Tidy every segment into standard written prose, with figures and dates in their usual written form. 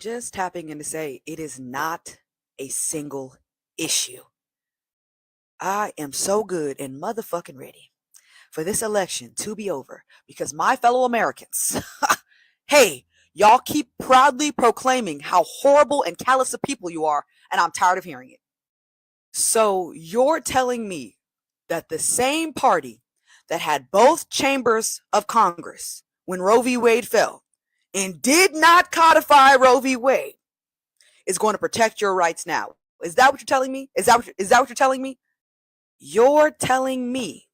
Just tapping in to say it is not a single issue. I am so good and motherfucking ready for this election to be over because my fellow Americans, hey, y'all keep proudly proclaiming how horrible and callous of people you are, and I'm tired of hearing it. So you're telling me that the same party that had both chambers of Congress when Roe v. Wade fell and did not codify Roe v. Wade is going to protect your rights now. Is that what you're telling me? Is that what you're telling me? You're telling me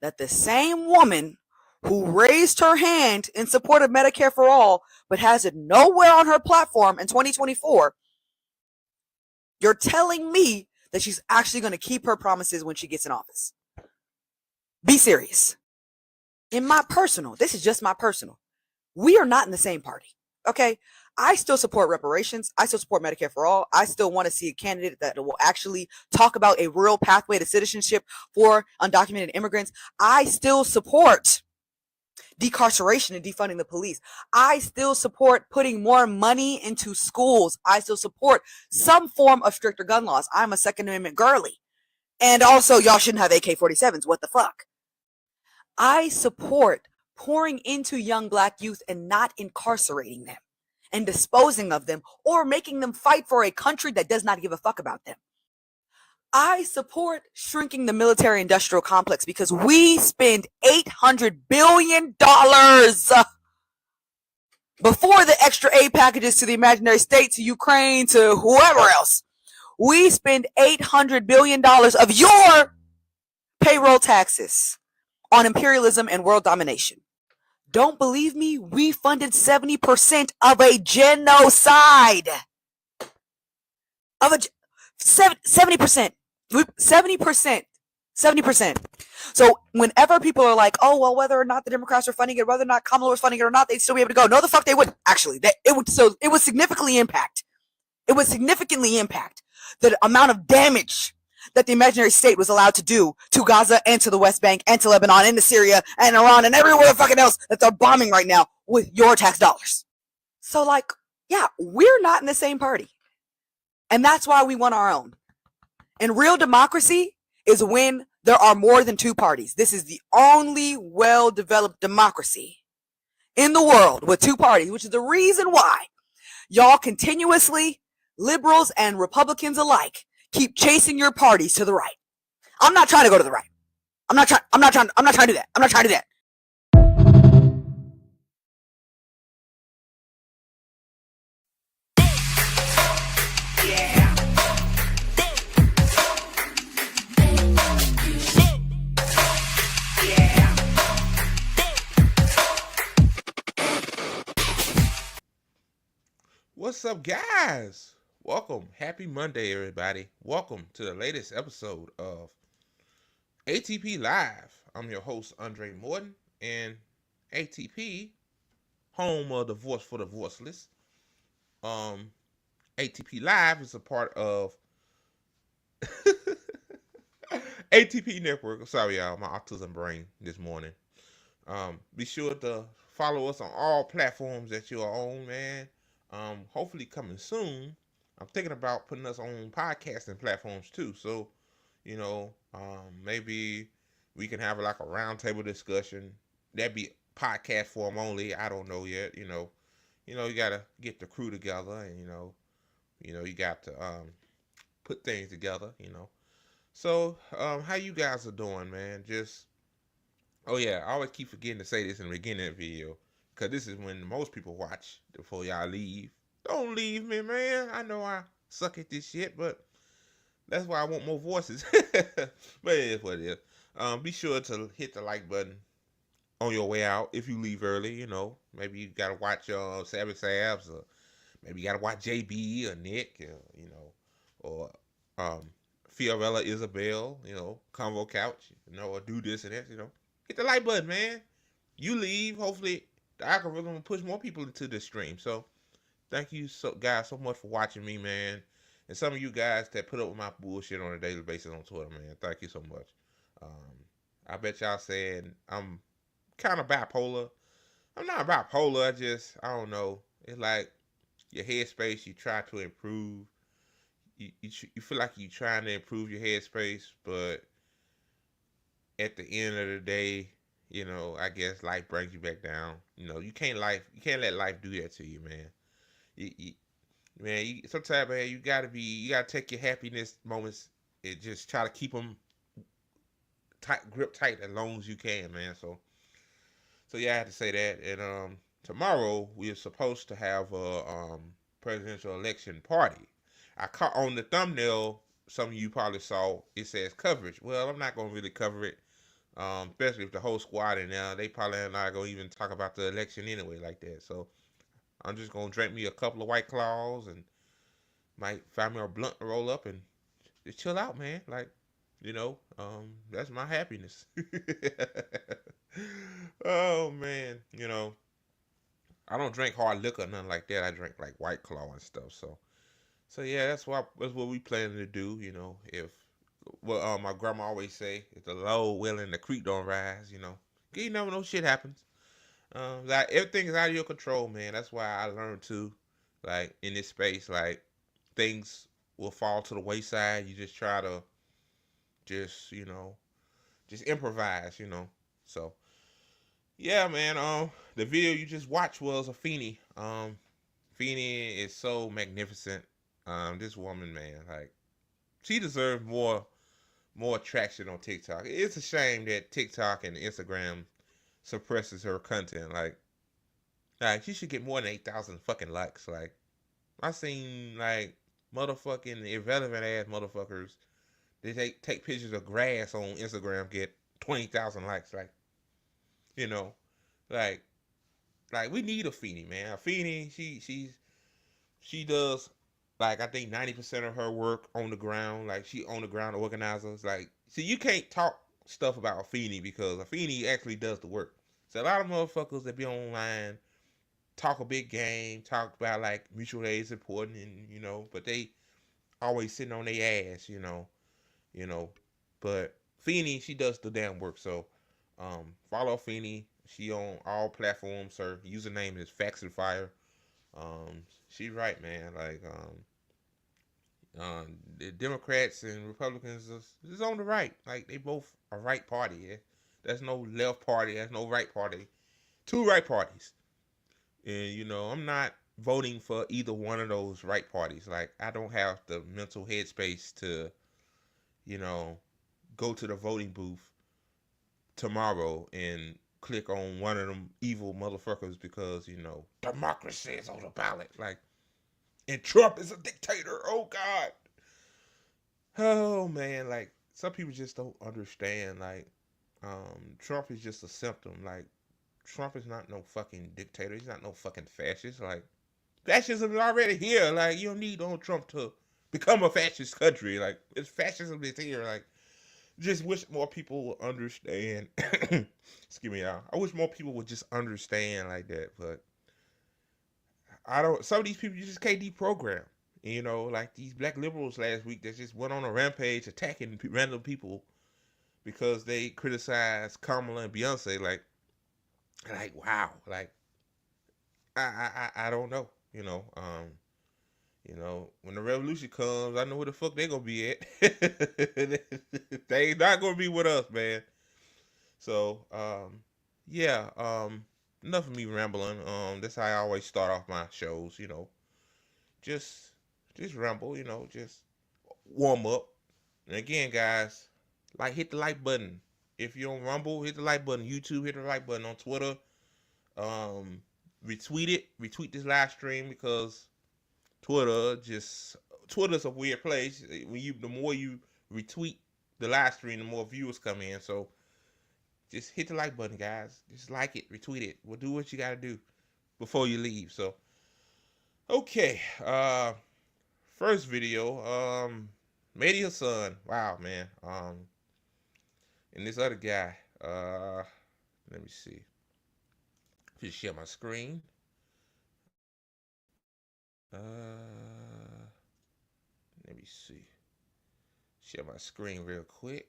that the same woman who raised her hand in support of Medicare for all but has it nowhere on her platform in 2024, you're telling me that she's actually going to keep her promises when she gets in office. Be serious. This is just my personal. We are not in the same party. Okay? I still support reparations. I still support Medicare for all. I still want to see a candidate that will actually talk about a real pathway to citizenship for undocumented immigrants. I still support decarceration and defunding the police. I still support putting more money into schools. I still support some form of stricter gun laws. I'm a Second Amendment girly. And also, y'all shouldn't have AK-47s. What the fuck? I support pouring into young black youth and not incarcerating them and disposing of them or making them fight for a country that does not give a fuck about them. I support shrinking the military industrial complex because we spend $800 billion before the extra aid packages to the imaginary state, to Ukraine, to whoever else. We spend $800 billion of your payroll taxes on imperialism and world domination. Don't believe me? We funded 70% of a genocide. 70%. 70%. So whenever people are like, oh, well, whether or not the Democrats are funding it, whether or not Kamala was funding it or not, they'd still be able to go. No, the fuck they wouldn't. Actually, it would significantly impact. It would significantly impact the amount of damage that the imaginary state was allowed to do to Gaza and to the West Bank and to Lebanon and to Syria and Iran and everywhere fucking else that they're bombing right now with your tax dollars. So like, yeah, we're not in the same party. And that's why we want our own. And real democracy is when there are more than two parties. This is the only well-developed democracy in the world with two parties, which is the reason why y'all continuously, liberals and Republicans alike, keep chasing your parties to the right. I'm not trying to go to the right. I'm not trying to do that. I'm not trying to do that. What's up, guys? Welcome. Happy Monday, everybody. Welcome to the latest episode of ATP Live. I'm your host, Andre Morton, and ATP, home of the voice for the voiceless. ATP Live is a part of ATP Network. Sorry, y'all, my autism brain this morning. Be sure to follow us on all platforms that you are on, man. Hopefully coming soon. I'm thinking about putting us on podcasting platforms too. So, maybe we can have like a roundtable discussion. That'd be podcast form only. I don't know yet. You gotta get the crew together, and you got to put things together. So, how you guys are doing, man? Oh yeah, I always keep forgetting to say this in the beginning of the video, because this is when most people watch before y'all leave. Don't leave me, man. I know I suck at this shit, but that's why I want more voices. But it is what it is. Be sure to hit the like button on your way out if you leave early. Maybe you gotta watch Savage Sabs, or maybe you gotta watch JB or Nick, or Fiorella Isabel, Convo Couch, or do this and that, Hit the like button, man. You leave, hopefully the algorithm will push more people into this stream. So thank you guys so much for watching me, man. And some of you guys that put up with my bullshit on a daily basis on Twitter, man. Thank you so much. I bet y'all saying I'm kind of bipolar. I'm not bipolar. I don't know. It's like your headspace. You try to improve. You feel like you're trying to improve your headspace, but at the end of the day, I guess life brings you back down. You can't let life do that to you, man. You man, sometimes, man, you gotta take your happiness moments and just try to keep them tight, grip tight as long as you can, man. So yeah, I had to say that. And tomorrow we are supposed to have a presidential election party. I caught on the thumbnail. Some of you probably saw it says coverage. Well, I'm not gonna really cover it, especially if the whole squad in there. They probably not gonna even talk about the election anyway like that. So I'm just gonna drink me a couple of White Claws and might find me a blunt to roll up and just chill out, man. Like, that's my happiness. Oh man, I don't drink hard liquor or nothing like that. I drink like White Claw and stuff. So yeah, that's what we planning to do. If my grandma always say, if the low willing, the creek don't rise. You never know, shit happens. Like everything is out of your control, man. That's why I learned to, like in this space, like things will fall to the wayside. You just try to just just improvise. So yeah, man. The video you just watched was a Feeny. Feeny is so magnificent. This woman, man, like she deserves more traction on TikTok. It's a shame that TikTok and Instagram suppresses her content. Like she should get more than 8,000 fucking likes. Like I seen like motherfucking irrelevant ass motherfuckers. They take pictures of grass on Instagram, get 20,000 likes. Like you know, like like we need a Feeny, man. A Feeny, she does like I think 90% of her work on the ground. Like she on the ground organizers. Like see, you can't talk stuff about a Feeny because a Feeny actually does the work. So a lot of motherfuckers that be online talk a big game, talk about like mutual aid is important, and but they always sitting on their ass, you know. But Feeny, she does the damn work. So follow Feeny. She on all platforms. Her username is Facts and Fire. She's right, man. Like the Democrats and Republicans is on the right. Like they both a right party. Yeah? There's no left party. There's no right party. Two right parties. And I'm not voting for either one of those right parties. Like I don't have the mental headspace to, you know, go to the voting booth tomorrow and click on one of them evil motherfuckers because democracy is on the ballot. Like, and Trump is a dictator. Oh God. Oh man. Like some people just don't understand. Like, Trump is just a symptom. Like Trump is not no fucking dictator. He's not no fucking fascist. Like fascism is already here. Like you don't need Donald Trump to become a fascist country. Like it's fascism is here. Like just wish more people would understand. Excuse me, y'all. I wish more people would just understand like that. But I don't. Some of these people you just can't deprogram. Like these black liberals last week that just went on a rampage attacking random people because they criticized Kamala and Beyonce. Like wow. Like I don't know. When the revolution comes, I know where the fuck they gonna be at. They ain't not gonna be with us, man. So, yeah, enough of me rambling. That's how I always start off my shows. Just, just ramble. Just warm up. And again, guys, like hit the like button. If you don't rumble, hit the like button. YouTube, hit the like button. On Twitter, um, retweet it. Retweet this live stream because Twitter's a weird place. The more you retweet the live stream, the more viewers come in. So just hit the like button, guys. Just like it, retweet it. We'll do what you gotta do before you leave. So okay, first video, Medhi Hassan. Wow, man. And this other guy. Let me see. Just share my screen. Let me see. Share my screen real quick.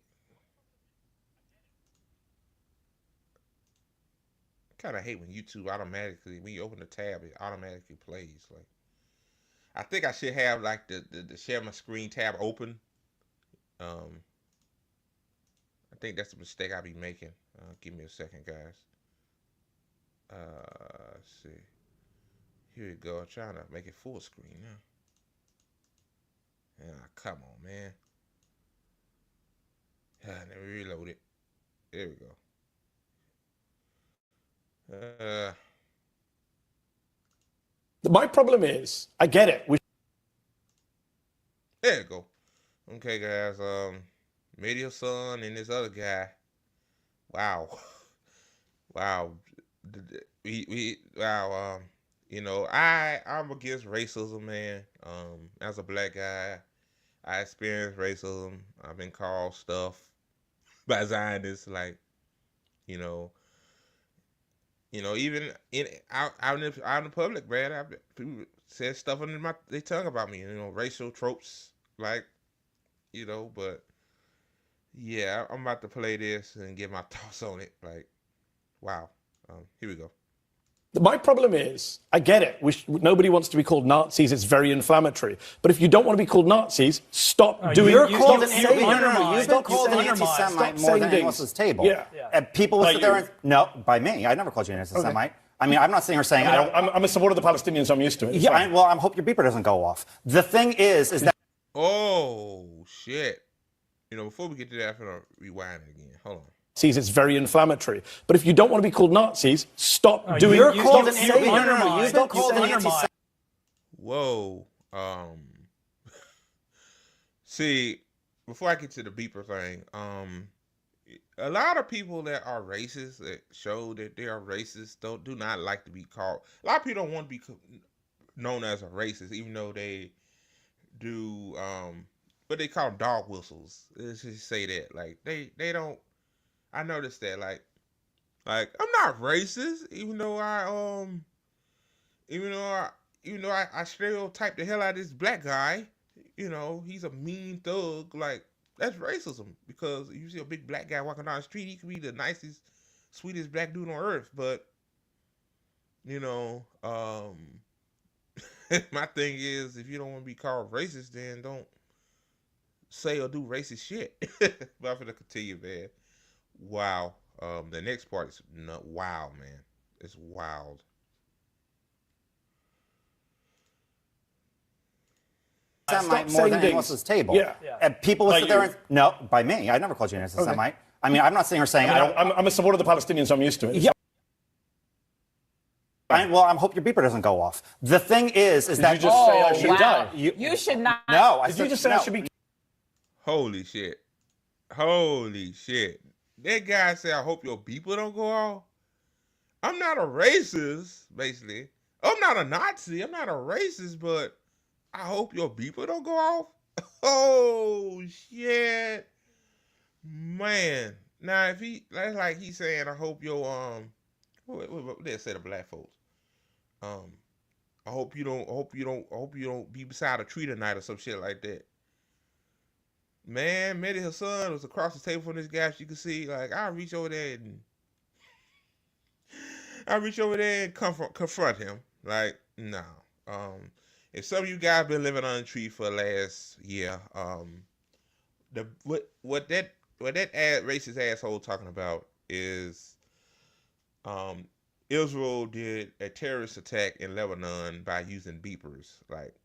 Kind of hate when YouTube automatically, when you open the tab, it automatically plays. Like, I think I should have like the share my screen tab open. Um, I think that's the mistake I be making. Give me a second, guys. Let's see. Here we go. I'm trying to make it full screen now. Come on, man. Let me reload it. There we go. My problem is, I get it. There you go. Okay, guys. Medhi's son and this other guy. Wow. Wow. Wow. I'm against racism, man. As a black guy, I experienced racism. I've been called stuff by Zionists, like, you know, even out in the public, man. People said stuff under their tongue about me, racial tropes, like, but yeah, I'm about to play this and get my thoughts on it. Like, wow. Here we go. My problem is, I get it. Nobody wants to be called Nazis. It's very inflammatory. But if you don't want to be called Nazis, stop doing it. You've been called an anti-Semite more than anyone else's table. Yeah. And people will sit there and... No, by me. I never called you an anti-Semite. Okay. I mean, I'm not sitting here saying... I'm a supporter of the Palestinians, so I'm used to it. Yeah, I hope your beeper doesn't go off. The thing is that... Oh, shit. Before we get to that, I'm going to rewind it again. Hold on. It's very inflammatory. But if you don't want to be called Nazis, stop doing it. You've been called an anti-Semite. Whoa. See, before I get to the beeper thing, a lot of people that are racist, that show that they are racist, do not like to be called. A lot of people don't want to be known as a racist, even though they do. But they call them dog whistles. Let's just say that, like they don't. I noticed that, like I'm not racist, even though I stereotype the hell out of this black guy. He's a mean thug. Like, that's racism, because if you see a big black guy walking down the street, he could be the nicest, sweetest black dude on earth. But my thing is, if you don't want to be called racist, then don't say or do racist shit. But I'm gonna continue, man. Wow. The next part is wow, man. It's wild. Semite more than anyone else's table. Yeah. And people will sit there and... No, by me. I never called you an anti-Semite. Okay. I mean, I'm not sitting here saying... I'm a supporter of the Palestinians, so I'm used to it. Yeah. I hope your beeper doesn't go off. The thing is that... Did you just say I should die? You should not... No, Did you just say I should be... Holy shit. Holy shit. That guy said, I hope your beeper don't go off. I'm not a racist, basically. I'm not a Nazi. I'm not a racist, but I hope your beeper don't go off. Oh, shit. Man. Now, if that's like he's saying, I hope your, what they say to black folks? I hope you don't be beside a tree tonight or some shit like that. Man, Medhi, her son, was across the table from this guy. She could see, like, I'll reach over there and confront him. Like, no. If some of you guys been living on a tree for the last year, what that racist asshole talking about is, Israel did a terrorist attack in Lebanon by using beepers. Like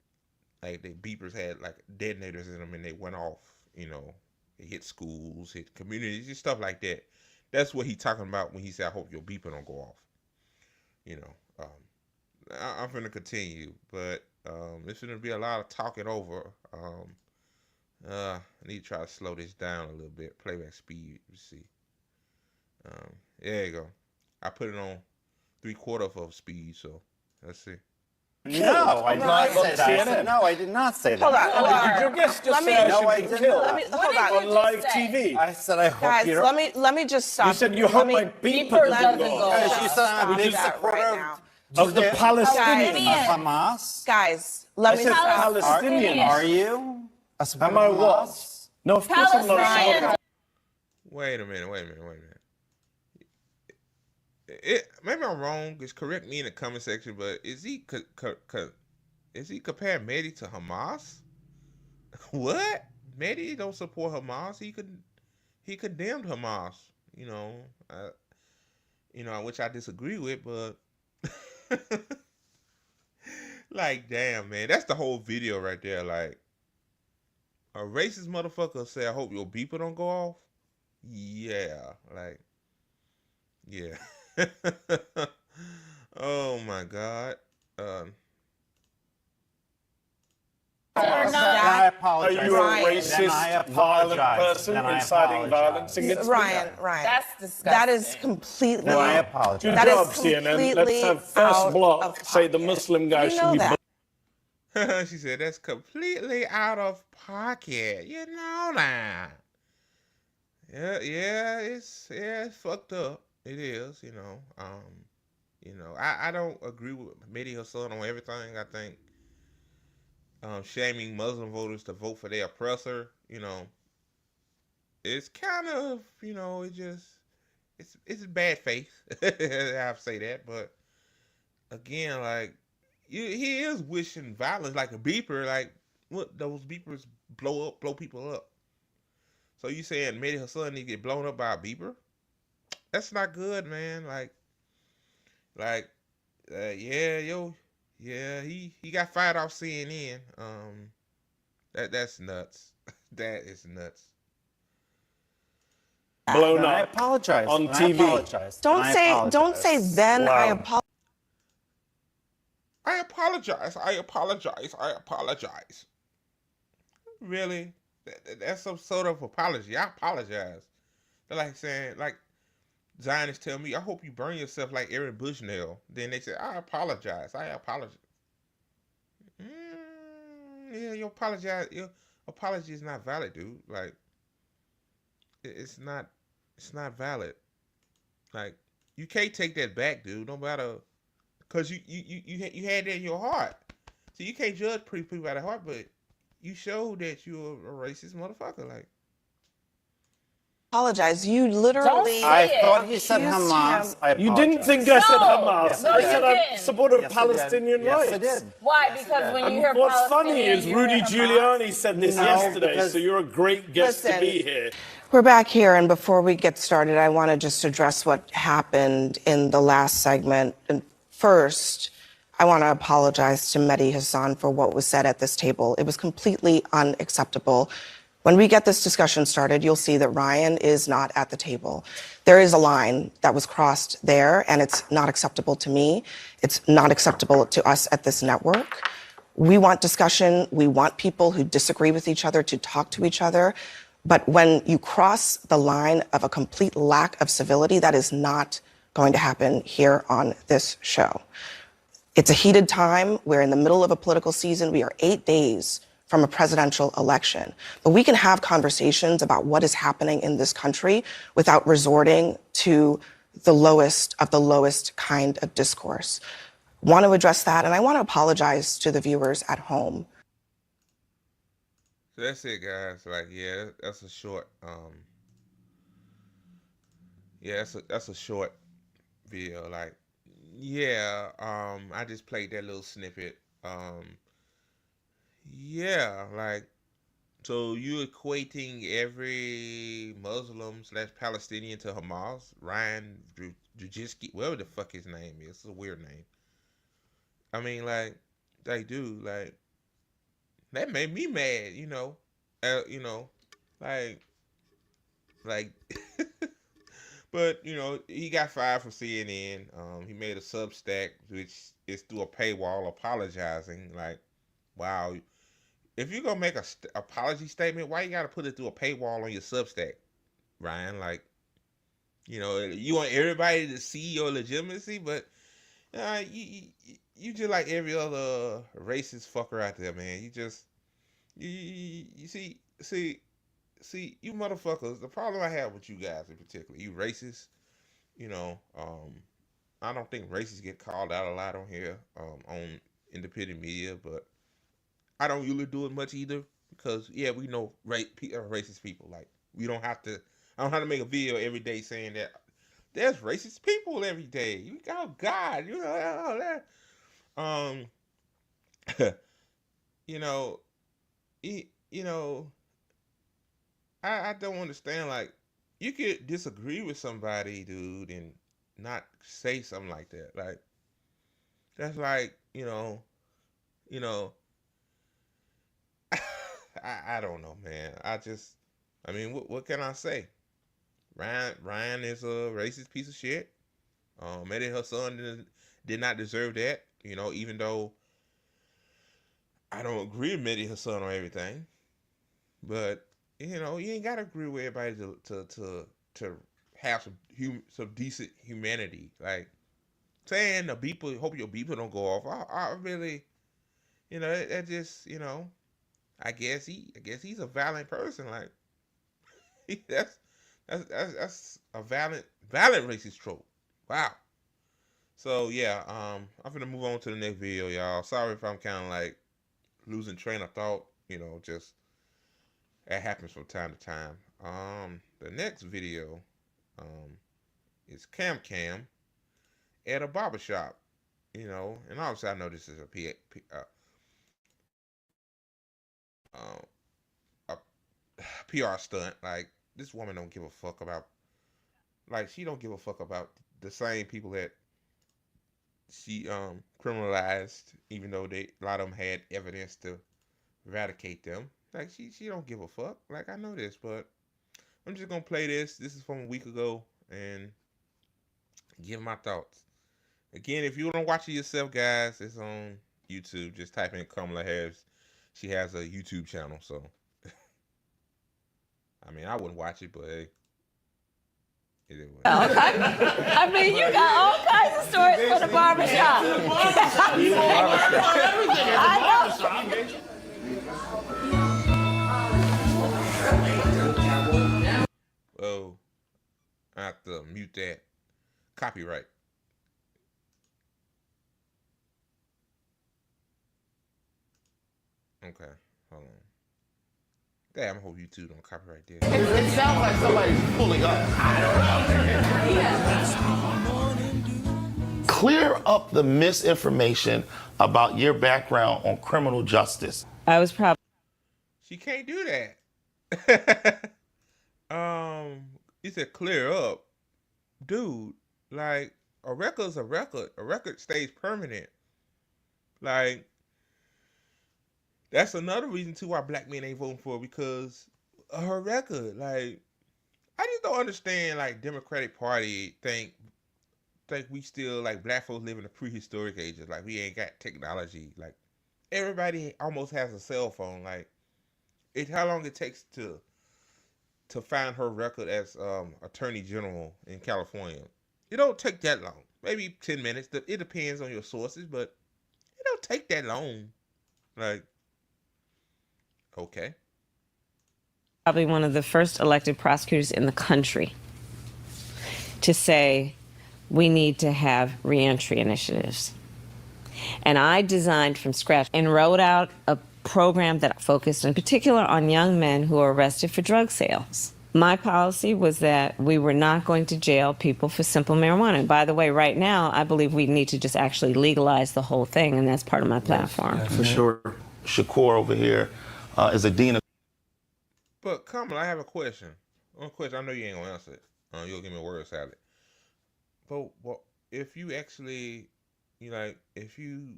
the beepers had like detonators in them, and they went off. They hit schools, hit communities, just stuff like that. That's what he's talking about when he said, I hope your beeper don't go off. I'm going to continue, but there's going to be a lot of talking over. I need to try to slow this down a little bit. Playback speed, let's see. There you go. I put it on 3/4 of speed, so let's see. No, I did not say that. No, I did not say that. Hold on. Did you just say I should be killed on live TV? I said I hope Guys, you let me just stop. You said you hope my beeper doesn't go off. Guys, you said I'm a big supporter of the Palestinians. Hamas? Guys, let me stop. Palestinians. Are you a supporter Am I of what? Hamas? No, of course I'm not a supporter. Wait a minute. Maybe I'm wrong. Just correct me in the comment section. But is he Is he comparing Medhi to Hamas? What? Medhi don't support Hamas. He condemned Hamas. You know, which I disagree with, but like, damn, man, that's the whole video right there. Like, a racist motherfucker say, "I hope your beeper don't go off." Yeah, like, yeah. Oh my god. Then I apologize. Are you a Ryan. Then I racist, violent apologize. person Then I inciting apologize. violence against Ryan, people? Ryan. That's disgusting. That is completely. Then I apologize. Good That job, is CNN. Let's have completely first out block of say the pocket. Muslim guy You should know be that. She said that's completely out of pocket. You know that. Yeah, it's fucked up. It is, I don't agree with Medhi Hassan on everything. I think shaming Muslim voters to vote for their oppressor, it's kind of, it's bad faith. I say that, but again, like, he is wishing violence, like a beeper, like what those beepers blow people up. So you saying Medhi Hassan need to get blown up by a beeper? That's not good, man. He got fired off CNN. That's nuts. That is nuts. blown Then I up apologize. on Then I TV. apologize. Don't Then I say apologize. then I Wow. apologize. I apologize. I apologize. I apologize. Really? That's some sort of apology. I apologize. They're like saying, like, Zionists tell me, I hope you burn yourself like Aaron Bushnell. Then they say, I apologize. I apologize. Yeah, your apology is not valid, dude. Like, it's not valid. Like, you can't take that back, dude. No matter, cause you had that in your heart. So you can't judge people by the heart, but you showed that you're a racist motherfucker. Like, Apologize. You literally. say I it. thought he said Accused Hamas. him. I You apologize. didn't think I said No. Hamas. No, I you said I didn't. supported Yes, I did. Palestinian Yes, rights. I did. Why? Yes, Because you when did. you And hear what's funny Palestinian, is you Rudy hear Hamas. Giuliani said this No, yesterday, because- so you're a great guest to Listen. be here. We're back here, and before we get started, I want to just address what happened in the last segment. And first, I want to apologize to Medhi Hassan for what was said at this table. It was completely unacceptable. When we get this discussion started, you'll see that Ryan is not at the table. There is a line that was crossed there, and it's not acceptable to me. It's not acceptable to us at this network. We want discussion. We want people who disagree with each other to talk to each other. But when you cross the line of a complete lack of civility, that is not going to happen here on this show. It's a heated time. We're in the middle of a political season. We are 8 days from a presidential election. But we can have conversations about what is happening in this country without resorting to the lowest of the lowest kind of discourse. Want to address that, and I want to apologize to the viewers at home. so that's it, guys. Like, yeah, that's a short. Yeah, that's a short video. Like, yeah, I just played that little snippet. Yeah, like, so you equating every Muslim / Palestinian to Hamas? Ryan Girdusky, whatever the fuck his name is. It's a weird name. I mean, like, dude, like, that made me mad, like, but he got fired from CNN. He made a Substack, which is through a paywall, apologizing. Like, wow, if you're gonna make a apology statement, why you gotta put it through a paywall on your Substack, Ryan? Like, you want everybody to see your legitimacy, but you just like every other racist fucker out there, man. You just you see you motherfuckers. The problem I have with you guys in particular, you racists. I don't think racists get called out a lot on here, on independent media, but I don't usually do it much either because we know racist people. Like, we don't have to. I don't have to make a video every day saying that there's racist people every day. Oh God, all that. you know, you know, I don't understand. Like, you could disagree with somebody, dude, and not say something like that. Like, that's like, you know, I don't know, man. I mean, what can I say? Ryan is a racist piece of shit. Medhi, her son did not deserve that. Even though I don't agree with Medhi, her son, on everything, but you ain't gotta agree with everybody to have some decent humanity. Like saying the beeper, hope your beeper don't go off. I really, that just, I guess he's a violent person. Like that's that's a violent racist trope. Wow. So yeah, I'm gonna move on to the next video, y'all. Sorry if I'm kind of like losing train of thought. Just that happens from time to time. The next video, is Cam at a barbershop. And obviously I know this is a PR stunt. Like, this woman don't give a fuck about. Like, she don't give a fuck about the same people that she criminalized, even though a lot of them had evidence to eradicate them. Like, she don't give a fuck. Like, I know this, but I'm just gonna play this. This is from a week ago, and give my thoughts. Again, if you want to watch it yourself, guys, it's on YouTube. Just type in Kamala'S. She has a YouTube channel, so I mean, I wouldn't watch it, but hey, it is what it is. I mean, you got all kinds of stories for the barbershop. Oh, I have to mute that. Copyright. Okay, hold on. Damn, I hope YouTube don't copyright this. It sounds like somebody's pulling up. Clear up the misinformation about your background on criminal justice. I was probably. She can't do that. He said clear up, dude. Like, a record's a record. A record stays permanent. Like, that's another reason too why black men ain't voting for her, because of her record. Like, I just don't understand. Like, Democratic Party think we still, like, black folks live in the prehistoric ages. Like, we ain't got technology. Like, everybody almost has a cell phone. Like, it's how long it takes to find her record as Attorney General in California. It don't take that long. Maybe 10 minutes. It depends on your sources, but it don't take that long. Like, okay. Probably one of the first elected prosecutors in the country to say we need to have reentry initiatives. And I designed from scratch and wrote out a program that focused in particular on young men who are arrested for drug sales. My policy was that we were not going to jail people for simple marijuana. And by the way, right now, I believe we need to just actually legalize the whole thing, and that's part of my platform. Yeah, for sure. Shakur over here is a dean of... But Kamala, I have a question. One question. I know you ain't gonna answer it. You'll give me a word salad. But if you actually, if you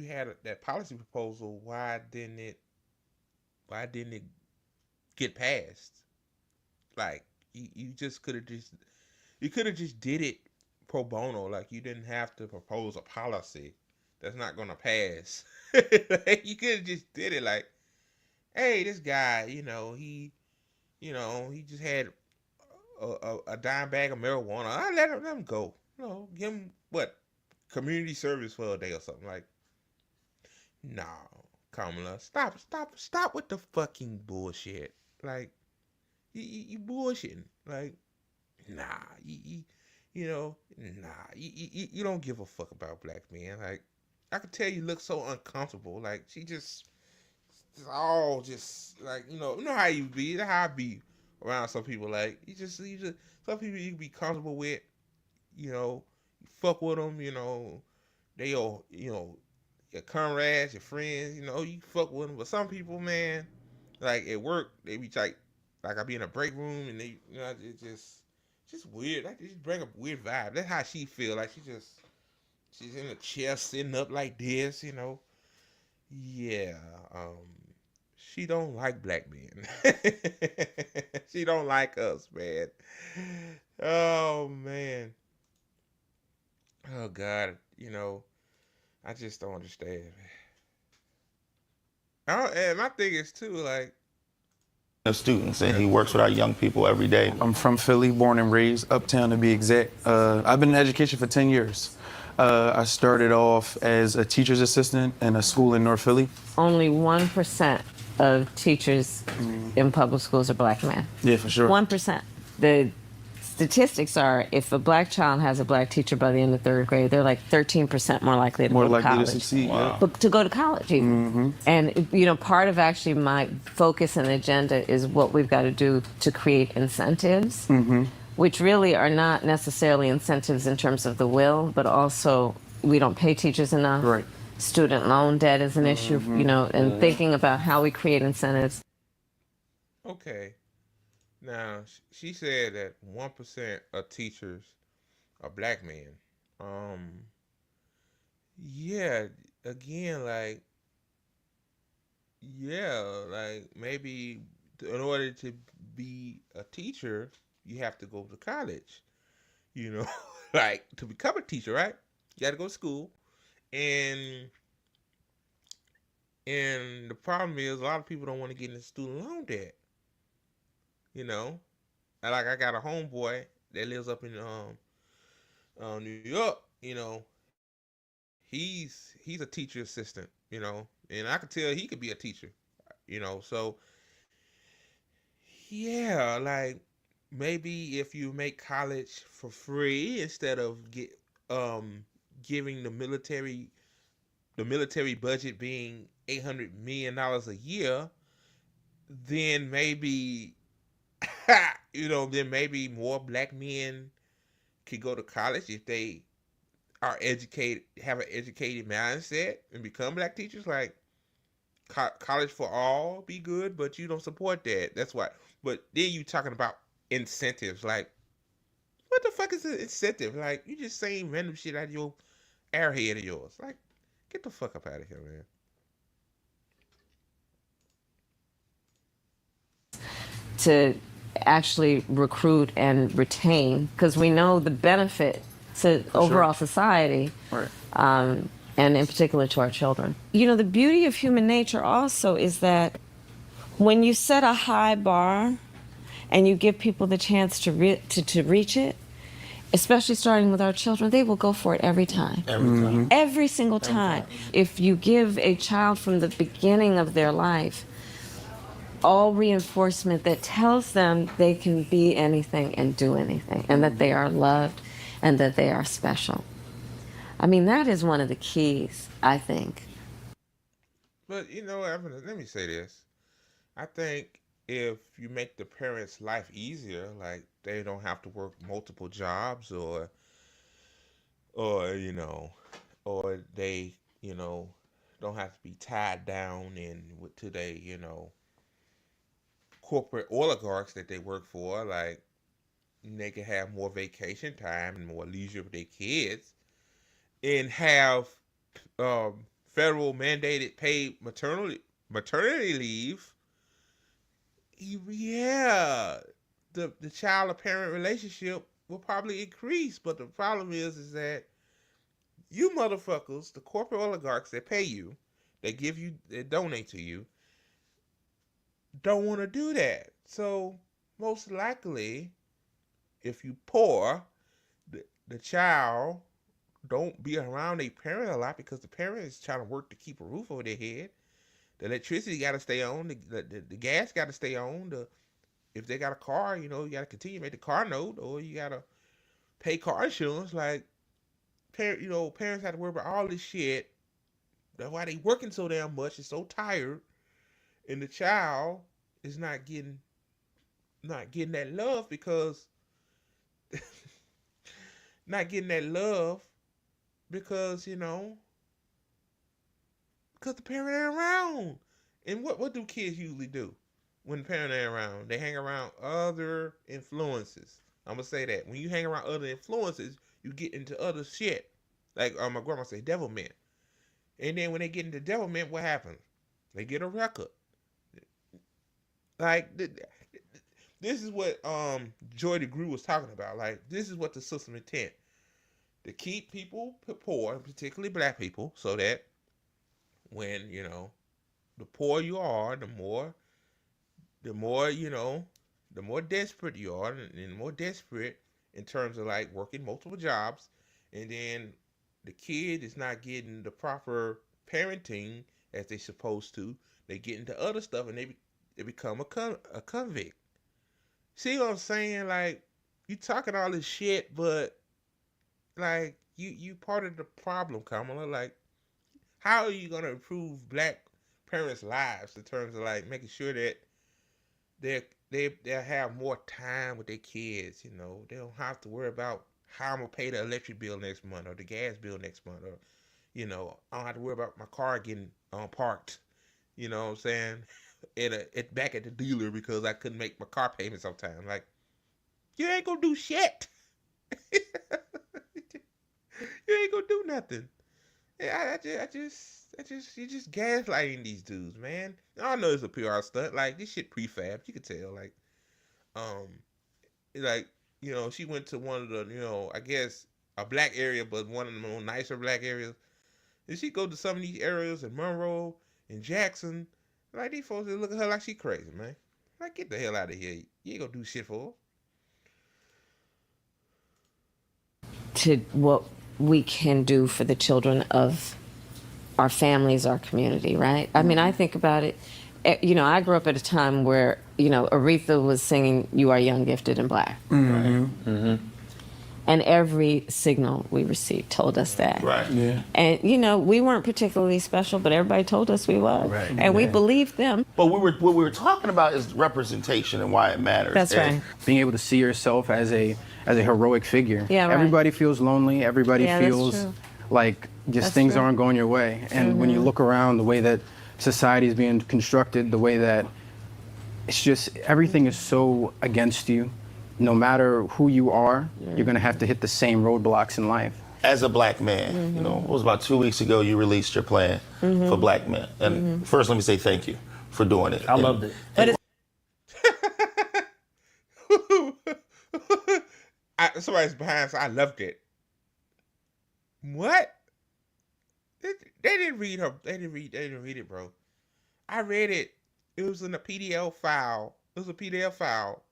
had that policy proposal, why didn't it get passed? Like, you just could have just did it pro bono. Like, you didn't have to propose a policy that's not gonna pass. Like, you could have just did it. Like, hey, this guy, he just had a dime bag of marijuana. I let him go. Give him community service for a day or something. Like, no, Kamala, stop with the fucking bullshit. Like, you bullshitting. Like, nah, you don't give a fuck about black men. Like, I could tell you look so uncomfortable. Like, she just all just like, how you be. That's how I be around some people. Like, you just some people you can be comfortable with. You fuck with them. They'll your comrades, your friends, you know, you fuck with them. But some people, man, like at work, they be like I be in a break room and they, you know, it's just weird. Like they just bring a weird vibe. That's how she feel. Like she's in a chair sitting up like this, you know. Yeah, she don't like black men. She don't like us, man. Oh man. Oh God, you know, I just don't understand. Oh, and my thing is too, like, Of students, and he works with our young people every day. I'm from Philly, born and raised, Uptown to be exact. I've been in education for 10 years. I started off as a teacher's assistant in a school in North Philly. Only 1% of teachers in public schools are black men. Yeah, for sure. 1%. The statistics are if a black child has a black teacher by the end of third grade, they're like 13% more likely to More go to likely college. to succeed. Wow. Yeah. But to go to college even. And, you know, part of actually my focus and agenda is what we've got to do to create incentives, which really are not necessarily incentives in terms of the will, but also we don't pay teachers enough. Right. Student loan debt is an issue, you know, and thinking about how we create incentives. okay. Now she said that 1% of teachers are black men. Yeah. Again, like, yeah, like maybe in order to be a teacher, you have to go to college. You know, like to become a teacher, right? You got to go to school, and the problem is a lot of people don't want to get into student loan debt. You know, like I got a homeboy that lives up in New York. You know, he's a teacher assistant. You know, and I could tell he could be a teacher. You know, so yeah, like maybe if you make college for free instead of giving the military budget being $800 million a year, then maybe then maybe more black men could go to college if they are educated, have an educated mindset, and become black teachers. Like college for all be good, but you don't support that. That's why. But then you talking about incentives. Like, what the fuck is an incentive? Like, you just saying random shit out of your airhead of yours. Like, get the fuck up out of here, man. To actually recruit and retain, because we know the benefit to overall society, Right. and in particular to our children. You know, the beauty of human nature also is that when you set a high bar and you give people the chance to reach it, especially starting with our children, they will go for it every time. Every time. Every single time. If you give a child from the beginning of their life all reinforcement that tells them they can be anything and do anything, and that they are loved and that they are special. I mean, that is one of the keys, I think. But you know, let me say this. I think if you make the parents' life easier, like they don't have to work multiple jobs, or or they don't have to be tied down to they corporate oligarchs that they work for, like they can have more vacation time and more leisure with their kids, and have federal mandated paid maternity leave. Yeah, the child to parent relationship will probably increase. But the problem is that you motherfuckers, the corporate oligarchs that pay you, that donate to you, don't want to do that. So most likely, if you poor, the child don't be around their parent a lot because the parent is trying to work to keep a roof over their head. The electricity got to stay on. The gas got to stay on. If they got a car, you got to continue to make the car note, or you got to pay car insurance. Like, parents have to worry about all this shit. That's why they working so damn much and so tired, and the child is not getting that love because not getting that love because Because the parent ain't around. And what do kids usually do when the parent ain't around? They hang around other influences. I'm going to say that. When you hang around other influences, you get into other shit. Like my grandma say, devilment. And then when they get into devilment, what happens? They get a record. Like, this is what Joy DeGruy was talking about. Like, this is what the system intent. To keep people poor, particularly black people, so that when, the poorer you are, the more the more desperate you are, and more desperate in terms of like working multiple jobs, and then the kid is not getting the proper parenting as they supposed to. They get into other stuff and they become a convict. See what I'm saying? Like, you talking all this shit, but like you part of the problem, Kamala. Like, how are you gonna improve black parents' lives in terms of like making sure that they'll have more time with their kids? They don't have to worry about how I'm gonna pay the electric bill next month or the gas bill next month, or I don't have to worry about my car getting parked. You know what I'm saying? Back at the dealer because I couldn't make my car payments on time. Like, you ain't gonna do shit. You ain't gonna do nothing. I just you just gaslighting these dudes, man. I know it's a PR stunt. Like, this shit prefab. You could tell. Like, like, she went to one of the, I guess a black area, but one of the more nicer black areas. And she go to some of these areas in Monroe and Jackson. Like, these folks look at her like she crazy, man. Like, get the hell out of here. You ain't gonna do shit for her. To what we can do for the children of our families, our community, right? I mean, I think about it. I grew up at a time where, Aretha was singing "You Are Young, Gifted, and Black." Mm-hmm. Mm-hmm. And every signal we received told us that. Right. Yeah. And, we weren't particularly special, but everybody told us we was. Right. And we believed them. But what we were talking about is representation and why it matters. That's right. Being able to see yourself as a heroic figure. Yeah, right. Everybody feels lonely. Everybody feels like things aren't going your way. And when you look around, the way that society is being constructed, the way that it's just everything is so against you. No matter who you are, you're going to have to hit the same roadblocks in life. As a black man, it was about 2 weeks ago you released your plan for black men. And first, let me say thank you for doing it. I loved it. Somebody's behind, so I loved it. What? They didn't read her. They didn't read it, bro. I read it. It was in a PDF file. It was a PDF file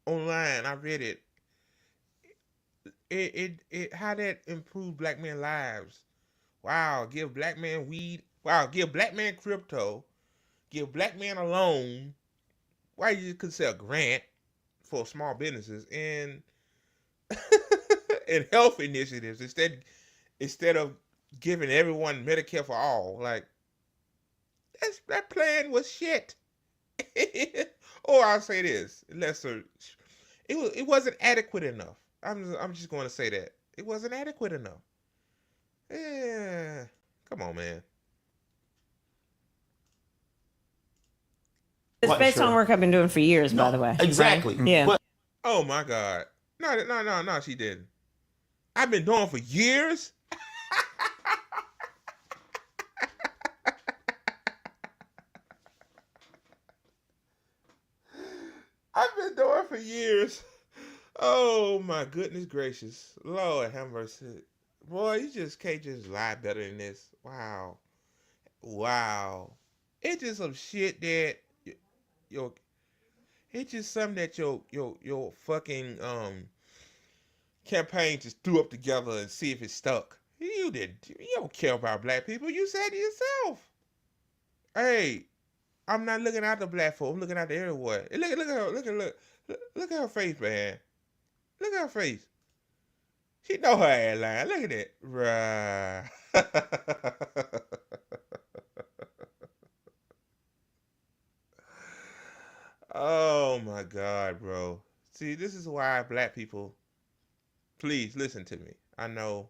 online. I read it. It how that improved black men lives. Wow, give black man weed. Wow, give black man crypto. Give black man a loan. Why you could sell a grant for small businesses and and health initiatives instead of giving everyone Medicare for all. Like, that plan was shit. Or I'll say this, it wasn't adequate enough. I'm just going to say that it wasn't adequate enough. Yeah, come on, man. It's based on work I've been doing for years, by the way. Exactly. Right? Yeah. But Oh my God. No, she didn't. I've been doing for years. I've been doing for years. Oh my goodness gracious. Lord have mercy. Boy, you just can't just lie better than this. Wow. It's just some shit that it's just something that your fucking campaign just threw up together and see if it stuck. You don't care about black people. You said to yourself, hey, I'm not looking out the black folk. I'm looking out the everyone. Look at her face, man. Look at her face. She know her ass lying. Look at that. Right. Oh my God, bro. See, this is why black people, please listen to me. I know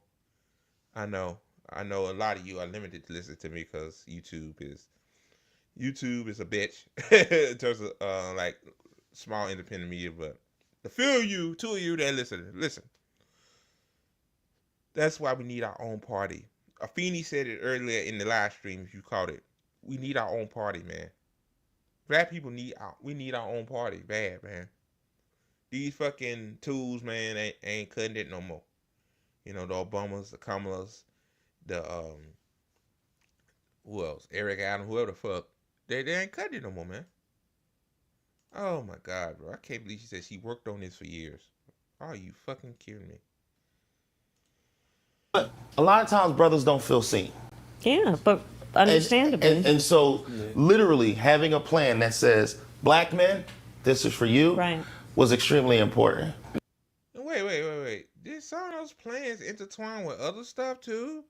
I know a lot of you are limited to listen to me because YouTube is a bitch in terms of like small independent media. But the few of you, two of you that listen. That's why we need our own party. Afeni said it earlier in the live stream. If you caught it, we need our own party, man. Black people we need our own party, bad man. These fucking tools, man, ain't cutting it no more. You know, the Obamas, the Kamala'S, the who else? Eric Adams, whoever the fuck. They ain't cutting it no more, man. Oh my god, bro. I can't believe she said she worked on this for years. Are you fucking kidding me? But a lot of times brothers don't feel seen. Yeah, but understandably. And so literally having a plan that says, black men, this is for you, Right. was extremely important. Wait. Did some of those plans intertwine with other stuff too?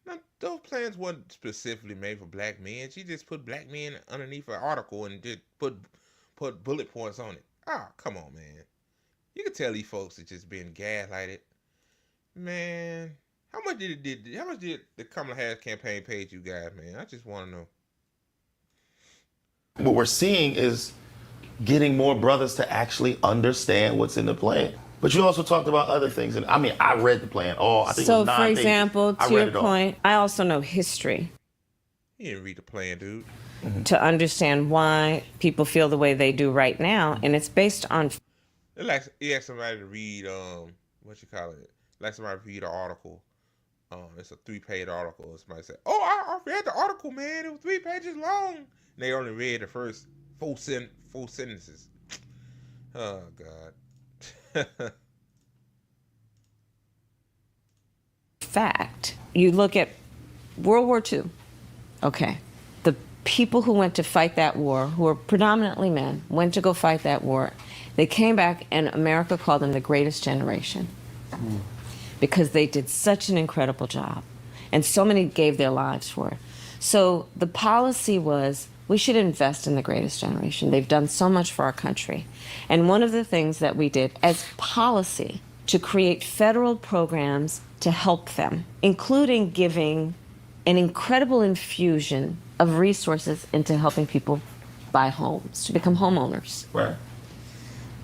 Now, those plans weren't specifically made for black men. She just put black men underneath an article and did put bullet points on it. Ah, come on, man. You can tell these folks are just being gaslighted. Man, how much did the Kamala Harris campaign pay you guys, man? I just want to know. What we're seeing is getting more brothers to actually understand what's in the plan. But you also talked about other things. And I mean, I read the plan. I think it So, was 9 for pages. example, I to read your it all. point, I also know history You didn't read the plan, dude. to understand why people feel the way they do right now, and it's based on. It's like you ask somebody to read what you call it? Like somebody to read an article. It's a 3-page article. And somebody said, "Oh, I read the article, man. It was 3 pages long." And they only read the first 4 sentences. Oh God. Fact. You look at World War II. Okay. The people who went to fight that war, who were predominantly men, went to go fight that war. They came back, and America called them the greatest generation because they did such an incredible job. And so many gave their lives for it. So the policy was, we should invest in the greatest generation. They've done so much for our country. And one of the things that we did as policy to create federal programs to help them, including giving an incredible infusion of resources into helping people buy homes, to become homeowners. Right.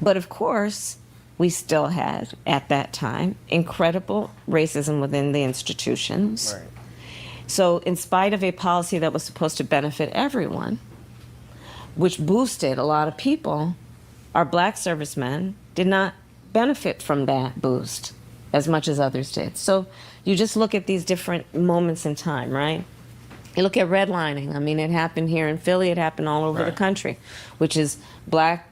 But of course, we still had, at that time, incredible racism within the institutions. Right. So in spite of a policy that was supposed to benefit everyone, which boosted a lot of people, our black servicemen did not benefit from that boost as much as others did. So you just look at these different moments in time, right? You look at redlining. I mean, it happened here in Philly. It happened all over the country, which is black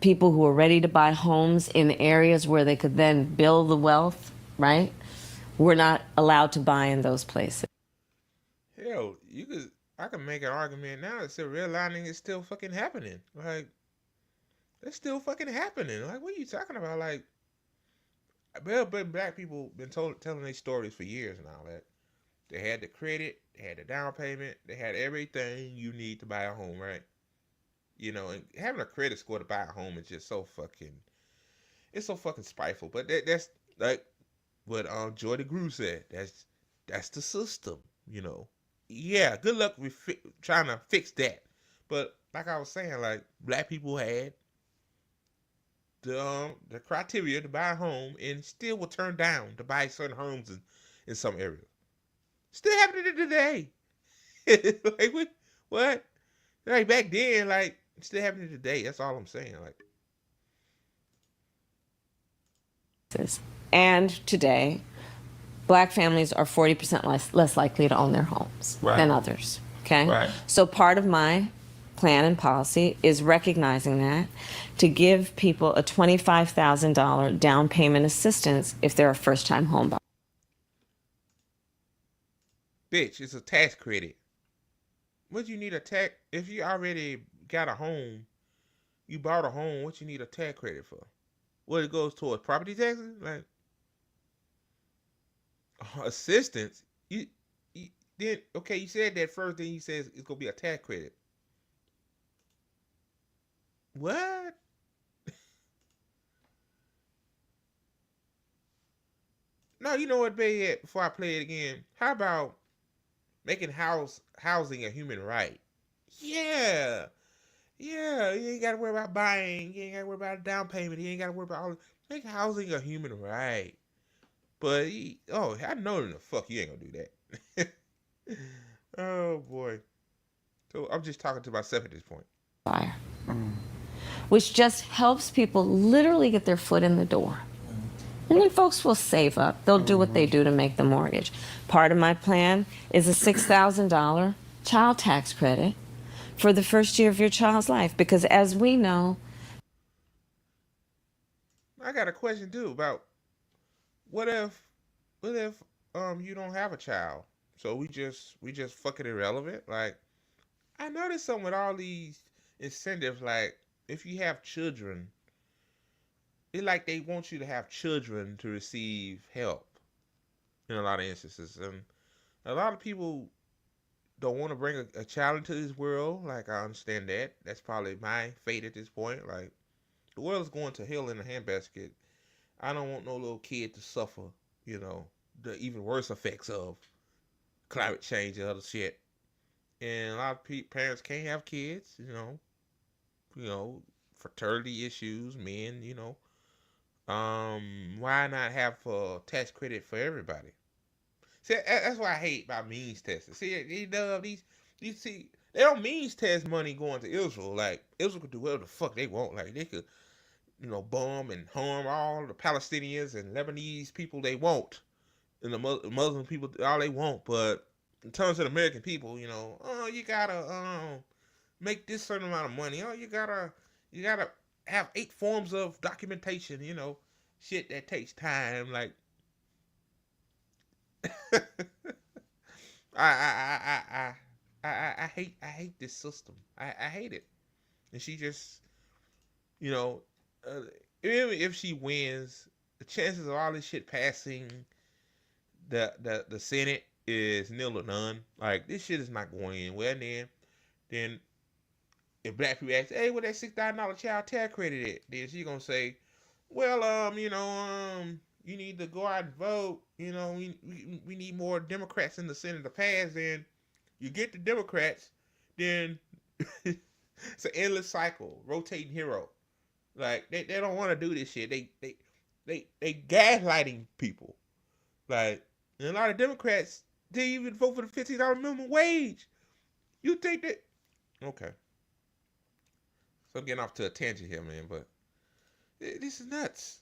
people who were ready to buy homes in areas where they could then build the wealth, right? Were not allowed to buy in those places. Hell, I can make an argument now that still redlining is still fucking happening. Like, it's still fucking happening. Like, what are you talking about? Like, but black people been telling their stories for years now that they had the credit, they had the down payment, they had everything you need to buy a home, right? You know, and having a credit score to buy a home is just so fucking, it's so fucking spiteful. But that's like what Joy DeGruy said. That's the system, you know. Yeah, good luck with trying to fix that. But like I was saying, like, black people had the criteria to buy a home and still were turned down to buy certain homes in some areas. Still happening today. Like, what? Like, back then, like, it's still happening today. That's all I'm saying. Like, and today, black families are 40% less likely to own their homes than others. Okay? Right. So part of my plan and policy is recognizing that, to give people a $25,000 down payment assistance if they're a first-time home buyer. bitch, it's a tax credit. What you need a tax? If you already got a home, you bought a home, what you need a tax credit for? What it goes towards property taxes? Like, assistance? You then, okay, you said that first, then you said it's gonna be a tax credit. What? No, you know what, babe? Before I play it again, how about making housing a human right? Yeah. Yeah, you ain't gotta worry about buying. You ain't gotta worry about a down payment. You ain't gotta worry about all. Make housing a human right. But I know the fuck you ain't gonna do that. Oh boy. So I'm just talking to myself at this point. Fire. Which just helps people literally get their foot in the door. And then folks will save up. They'll do what they do to make the mortgage. Part of my plan is a $6,000 child tax credit for the first year of your child's life. Because as we know, I got a question too about what if you don't have a child? So we just fucking irrelevant? Like, I noticed something with all these incentives, like if you have children, it's like they want you to have children to receive help in a lot of instances. And a lot of people don't want to bring a child into this world. Like, I understand that. That's probably my fate at this point. Like, the world is going to hell in a handbasket. I don't want no little kid to suffer, the even worse effects of climate change and other shit. And a lot of parents can't have kids, fertility issues, men, why not have a tax credit for everybody? See, that's what I hate about means testing. See, they don't means test money going to Israel. Like, Israel could do whatever the fuck they want. Like, they could, bomb and harm all the Palestinians and Lebanese people they want, and the Muslim people all they want. But in terms of the American people, you gotta make this certain amount of money. Oh, you gotta have 8 forms of documentation. Shit that takes time. Like, I hate this system. I hate it. And she just, even if she wins, the chances of all this shit passing the Senate is nil or none. Like, this shit is not going anywhere. And then if black people ask, hey, what that $6,000 child tax credit at? Then she gonna say, well, you need to go out and vote. We need more Democrats in the Senate to pass. Then you get the Democrats, then it's an endless cycle, rotating hero. Like, they don't want to do this shit. They gaslighting people. Like, and a lot of Democrats, they even vote for the $15 minimum wage. You think that? Okay. So I'm getting off to a tangent here, man, but this is nuts.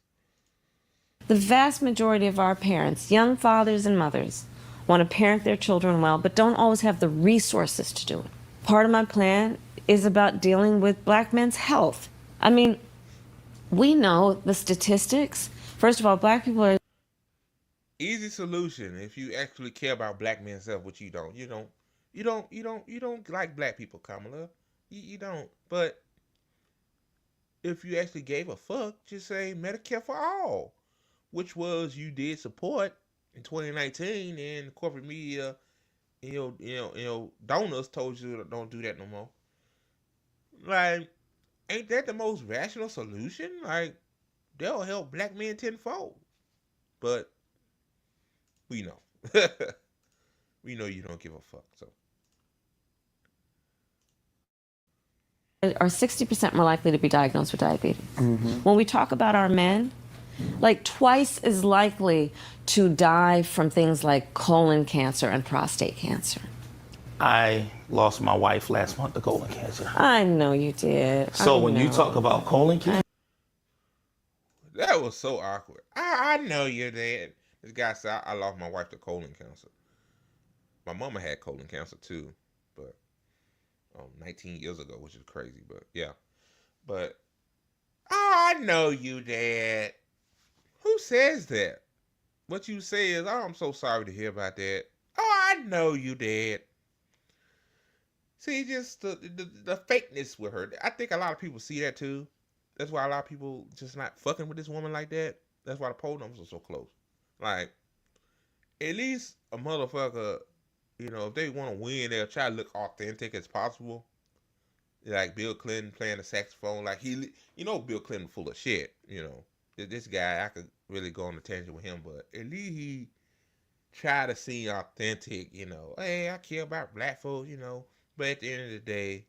the vast majority of our parents, young fathers and mothers, want to parent their children well, but don't always have the resources to do it. Part of my plan is about dealing with black men's health. I mean, we know the statistics. First of all, black people are Easy solution if you actually care about black men's health, which you don't. You don't like black people, Kamala. You don't. But if you actually gave a fuck, just say Medicare for all, which was you did support in 2019, and corporate media, donors told you don't do that no more. Like, ain't that the most rational solution? Like, they'll help black men tenfold. But we know. We know you don't give a fuck. So are 60% more likely to be diagnosed with diabetes. When we talk about our men, like twice as likely to die from things like colon cancer and prostate cancer. I lost my wife last month to colon cancer. I know you did. So when you talk about colon cancer, that was so awkward. I know you're dead. This guy said I lost my wife to colon cancer. My mama had colon cancer too, but 19 years ago, which is crazy. But yeah, but I know you dead. Who says that? What you say is, oh, I'm so sorry to hear about that. Oh, I know you dead. See, just the fakeness with her. I think a lot of people see that too. That's why a lot of people just not fucking with this woman like that. That's why the poll numbers are so close. Like, at least a motherfucker, if they want to win, they'll try to look authentic as possible. Like Bill Clinton playing the saxophone. Like, Bill Clinton full of shit, this guy, I could really go on a tangent with him, but at least he try to seem authentic, you know. Hey, I care about black folks, you know. But at the end of the day,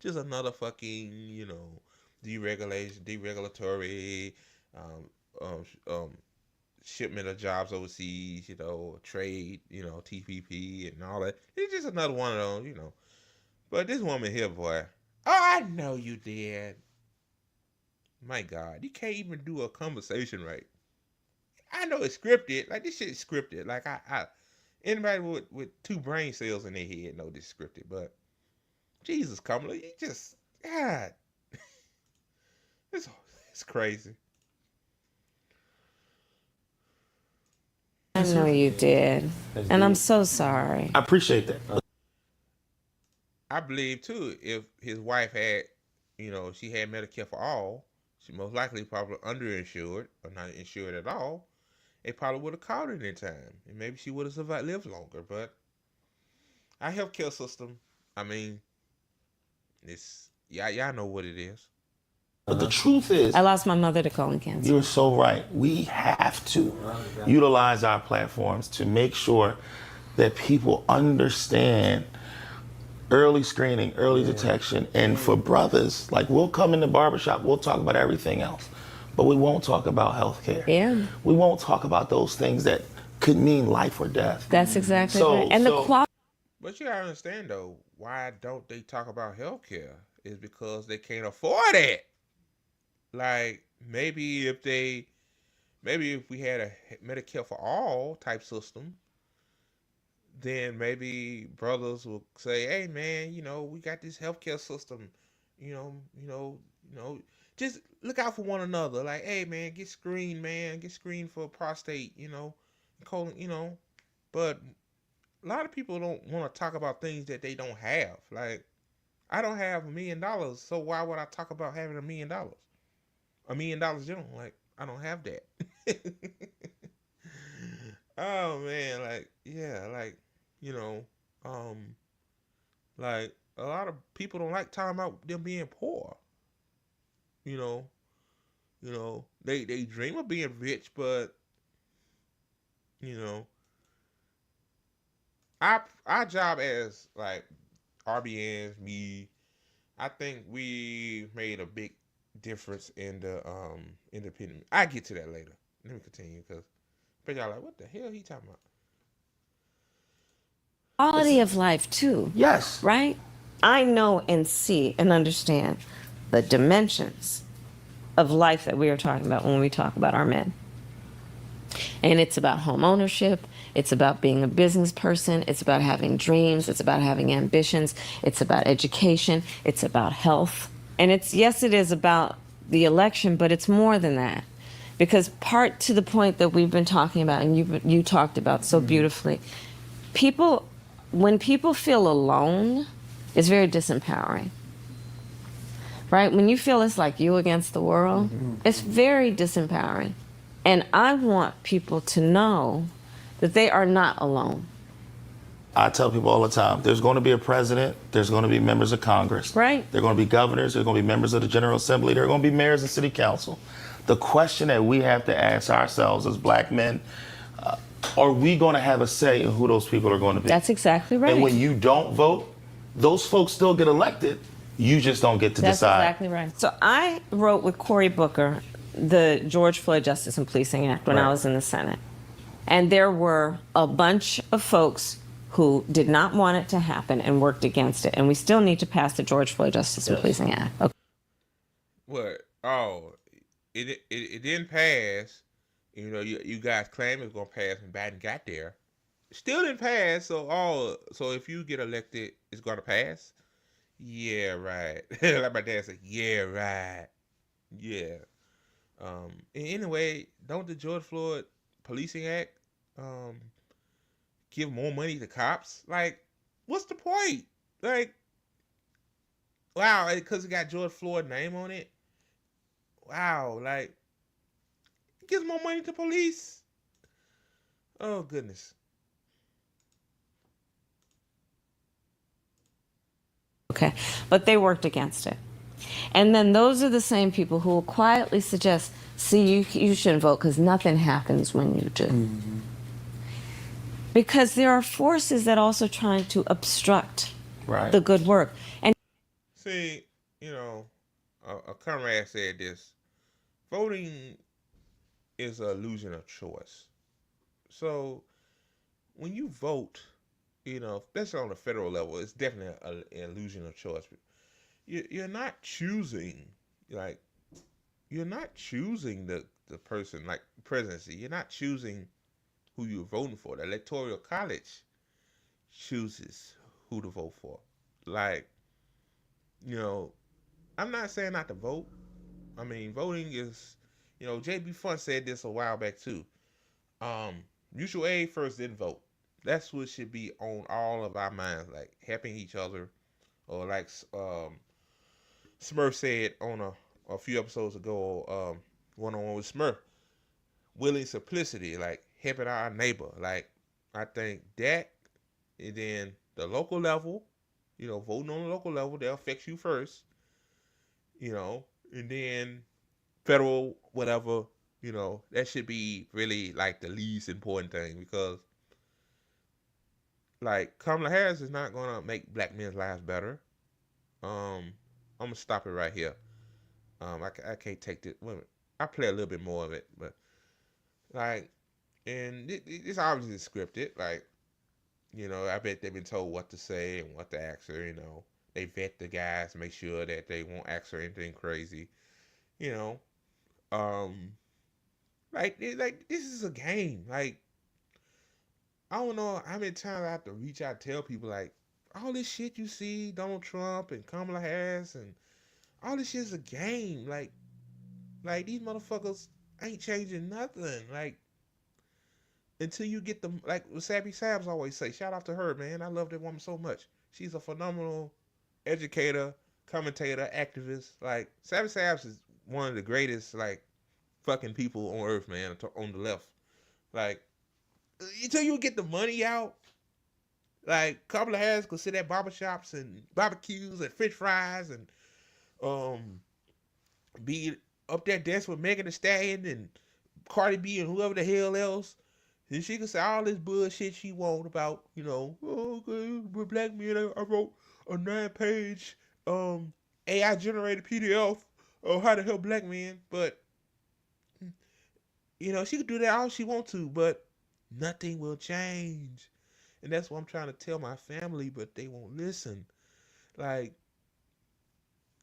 just another fucking, you know, deregulatory, um, um, um, shipment of jobs overseas, you know, trade, you know, TPP and all that. It's just another one of those, you know. But this woman here, boy, oh, I know you did. My God, you can't even do a conversation right. I know it's scripted. Like this shit is scripted. Like anybody with two brain cells in their head know this is scripted. But Jesus, Kamala, you just God, it's it's crazy. I know you did. And I'm so sorry. I appreciate that. I believe too, if his wife had, you know, she had Medicare for all, she most likely probably underinsured or not insured at all. They probably would have caught her in time, and maybe she would have survived, lived longer. But our healthcare system, I mean, it's y'all know what it is. But the truth is, I lost my mother to colon cancer. you're so right. We have to utilize our platforms to make sure that people understand early screening, early detection. And for brothers, like we'll come in the barbershop, we'll talk about everything else, but we won't talk about healthcare. Yeah. We won't talk about those things that could mean life or death. That's exactly right. And the quality. But you gotta understand though, why don't they talk about healthcare? Is because they can't afford it. Like maybe if we had a Medicare for all type system, then maybe brothers will say, "Hey man, you know, we got this healthcare system, you know, just look out for one another. Like, hey man, get screened, man, get screened for prostate, you know, colon, you know." But a lot of people don't want to talk about things that they don't have. Like, I don't have $1,000,000, so why would I talk about having $1,000,000? $1,000,000 general, like I don't have that. Oh man, like yeah, like you know, like a lot of people don't like talking about them being poor. You know, they dream of being rich, but you know, our job as like RBNs, me, I think we made a big difference in the independent. I get to that later. Let me continue because but y'all like, what the hell he talking about? Quality of life too. Yes. Right? I know and see and understand the dimensions of life that we are talking about when we talk about our men. And it's about home ownership. It's about being a business person. It's about having dreams. It's about having ambitions. It's about education. It's about health. And yes, it is about the election, but it's more than that. Because part to the point that we've been talking about, and you talked about so beautifully, when people feel alone, it's very disempowering. Right? When you feel it's like you against the world, it's very disempowering. And I want people to know that they are not alone. I tell people all the time, there's going to be a president, there's going to be members of Congress. Right. There are going to be governors, there's going to be members of the General Assembly, there are going to be mayors and city council. The question that we have to ask ourselves as black men, are we going to have a say in who those people are going to be? That's exactly right. And when you don't vote, those folks still get elected. You just don't get to decide. That's exactly right. So I wrote with Cory Booker the George Floyd Justice and Policing Act when I was in the Senate. And there were a bunch of folks who did not want it to happen and worked against it. And we still need to pass the George Floyd Justice and Policing Act. Okay. What? Oh, it didn't pass. You know, you guys claim it's gonna pass, and Biden got there. Still didn't pass. So if you get elected, it's gonna pass. Yeah, right. Like my dad said, yeah, right. Yeah. Anyway, don't the George Floyd Policing Act give more money to cops? Like, what's the point? Like, wow, because it got George Floyd's name on it. Wow, like, it gives more money to police. Oh goodness. Okay, but they worked against it. And then those are the same people who will quietly suggest See, you shouldn't vote because nothing happens when you do. Because there are forces that also trying to obstruct the good work. And see, you know, a comrade said this: voting is an illusion of choice. So when you vote, you know, especially on the federal level, it's definitely an illusion of choice. You're not choosing, like, you're not choosing the person, like presidency. You're not choosing who you're voting for. The electoral college chooses who to vote for. Like, you know, I'm not saying not to vote. I mean, voting is, you know, JB Fun said this a while back too. Mutual aid first, then vote. That's what should be on all of our minds, like helping each other, or like Smurf said on a few episodes ago, one on one with Smurf, willing simplicity, like helping our neighbor. Like, I think that, and then the local level, you know, voting on the local level, that affects you first, you know, and then federal, whatever, you know, that should be really like the least important thing, because like Kamala Harris is not gonna make black men's lives better. I'm gonna stop it right here. I can't take this. Wait a minute. I play a little bit more of it, but like, and it's obviously scripted. Like, you know, I bet they've been told what to say and what to ask her. You know, they vet the guys, make sure that they won't ask her anything crazy. You know, like this is a game. Like, I don't know how many times I have to reach out and tell people, like, all this shit you see, Donald Trump and Kamala Harris and all this shit is a game. Like these motherfuckers ain't changing nothing. Like, until you get them, like Sabby Sabs always say, shout out to her, man. I love that woman so much. She's a phenomenal educator, commentator, activist. Like, Sabby Sabs is one of the greatest, like, fucking people on earth, man, on the left. Like, until you get the money out, like, Kamala Harris could sit at barbershops and barbecues and french fries and be up there dancing with Megan Thee Stallion and Cardi B and whoever the hell else. And she can say all this bullshit she want about, you know, oh, okay, we're black men. I wrote a 9-page AI generated PDF of how to help black men. But, you know, she could do that all she want to, but nothing will change. And that's what I'm trying to tell my family, but they won't listen. Like,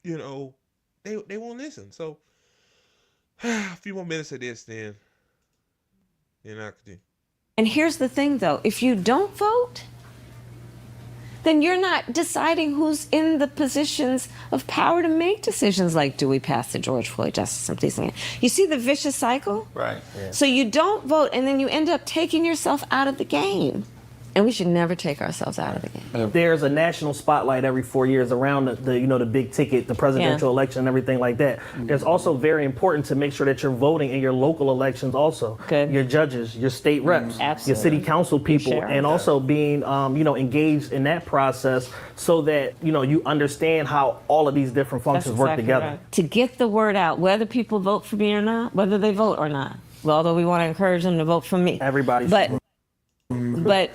you know, they won't listen. So a few more minutes of this, then I could. And here's the thing, though. If you don't vote, then you're not deciding who's in the positions of power to make decisions like, do we pass the George Floyd Justice and Policing Act? You see the vicious cycle? Right. Yeah. So you don't vote, and then you end up taking yourself out of the game. And we should never take ourselves out of the game. There's a national spotlight every 4 years around the big ticket, the presidential election and everything like that. There's also very important to make sure that you're voting in your local elections also. Good. Your judges, your state reps, your Absolutely. city council people, Sheriff. and also being engaged in that process so that you understand how all of these different functions That's work exactly together. right. To get the word out, whether people vote for me or not, whether they vote or not. Well, although we want to encourage them to vote for me. Everybody. But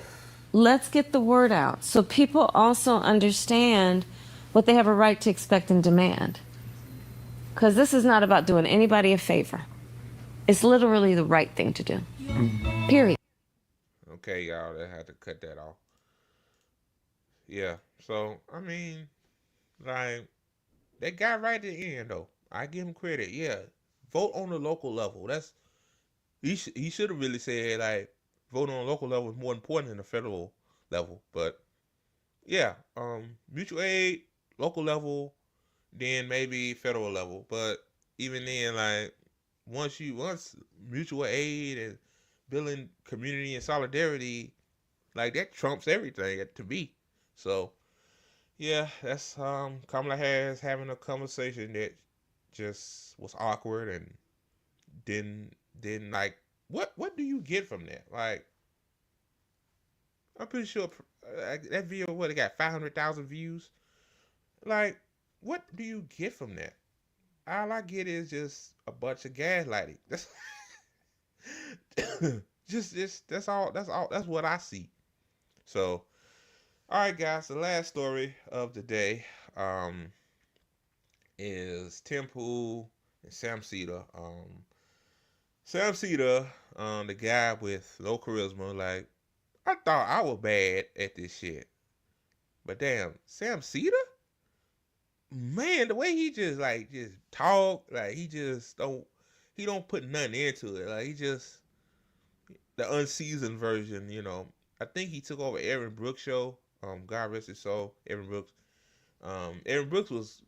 let's get the word out so people also understand what they have a right to expect and demand. Because this is not about doing anybody a favor. It's literally the right thing to do. Period. Okay, y'all, I had to cut that off. Yeah, so, I mean, like, that guy right at the end, though, I give him credit. Yeah, vote on the local level. He should have really said, like, voting on the local level is more important than the federal level. But yeah, mutual aid, local level, then maybe federal level. But even then, like, once mutual aid and building community and solidarity, like, that trumps everything to me. So yeah, that's Kamala Harris having a conversation that just was awkward and didn't like, what do you get from that? Like, I'm pretty sure that video, it got 500,000 views. Like, what do you get from that? all I get is just a bunch of gaslighting. That's just that's what I see. So, all right, guys, the last story of the day is Tim Pool and Sam Cedar. Sam Cedar, the guy with low charisma, like, I thought I was bad at this shit. But damn, Sam Cedar? Man, the way he just talk, like he don't put nothing into it. Like he just the unseasoned version, you know. I think he took over Aaron Brooks' show. God rest his soul, Aaron Brooks. Aaron Brooks was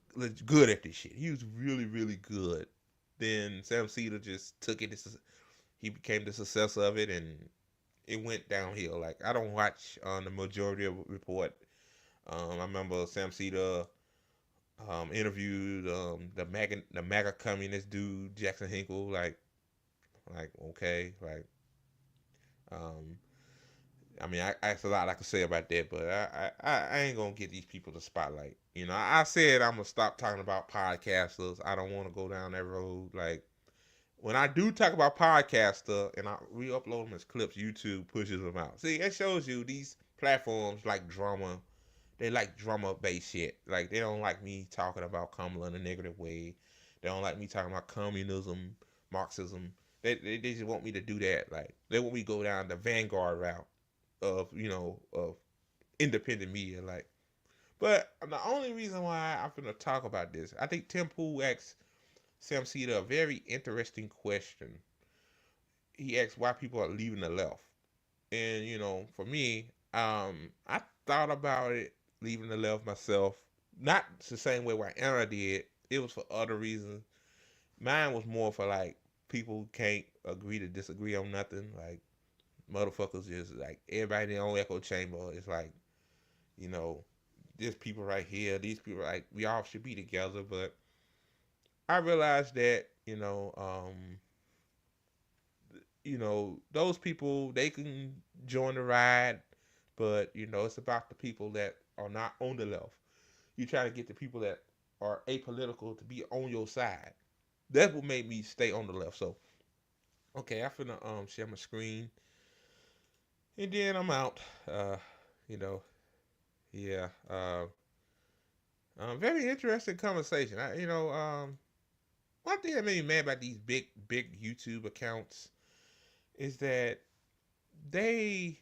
good at this shit. He was really, really good. Then Sam Cedar just took it. He became the success of it, and it went downhill. Like I don't watch the majority of report. I remember Sam Cedar interviewed the MAGA communist dude Jackson Hinkle. Like okay, like I mean, I a lot I could say about that, but I ain't gonna get these people the spotlight. You know, I said I'm gonna stop talking about podcasters. I don't want to go down that road. Like when I do talk about podcaster and I re-upload them as clips, YouTube pushes them out. See, that shows you these platforms like drama. They like drama-based shit. Like they don't like me talking about Kamala in a negative way. They don't like me talking about communism, Marxism. They just want me to do that. Like they want me to go down the Vanguard route of of independent media. Like, but the only reason why I'm gonna talk about this, I think Tim Pool asked Sam Cedar a very interesting question. He asked why people are leaving the left, and for me, I thought about it leaving the left myself. Not the same way why Anna did. It was for other reasons. Mine was more for like people who can't agree to disagree on nothing. Like motherfuckers just like everybody in their own echo chamber. It's like, there's people right here, these people like we all should be together. But I realized that, those people, they can join the ride, but it's about the people that are not on the left. You try to get the people that are apolitical to be on your side. That's what made me stay on the left. So, okay, I'm finna share my screen, and then I'm out. Yeah. Very interesting conversation. One thing that made me mad about these big YouTube accounts is that they,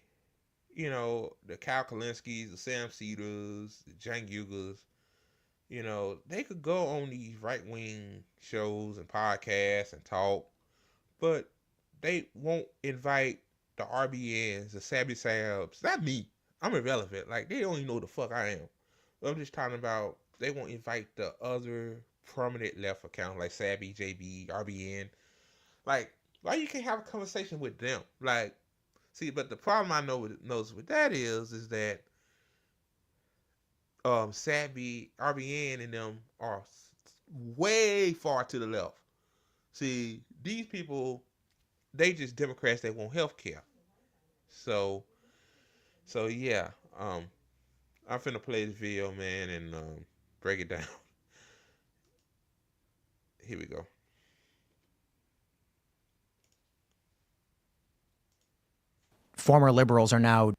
the Kyle Kalinskis, the Sam Cedars, the Cenk Uygurs, they could go on these right-wing shows and podcasts and talk, but they won't invite the RBNs, the Sabby Sabs. Not me. I'm irrelevant. Like, they don't even know the fuck I am. I'm just talking about they won't invite the other prominent left accounts like Sabby, JB, RBN. Like, why you can't have a conversation with them? Like, see, but the problem I knows with that is that Sabby, RBN, and them are way far to the left. See, these people, they just Democrats that want health care. So yeah, I'm finna play this video, man, and break it down. Here we go. Former liberals are now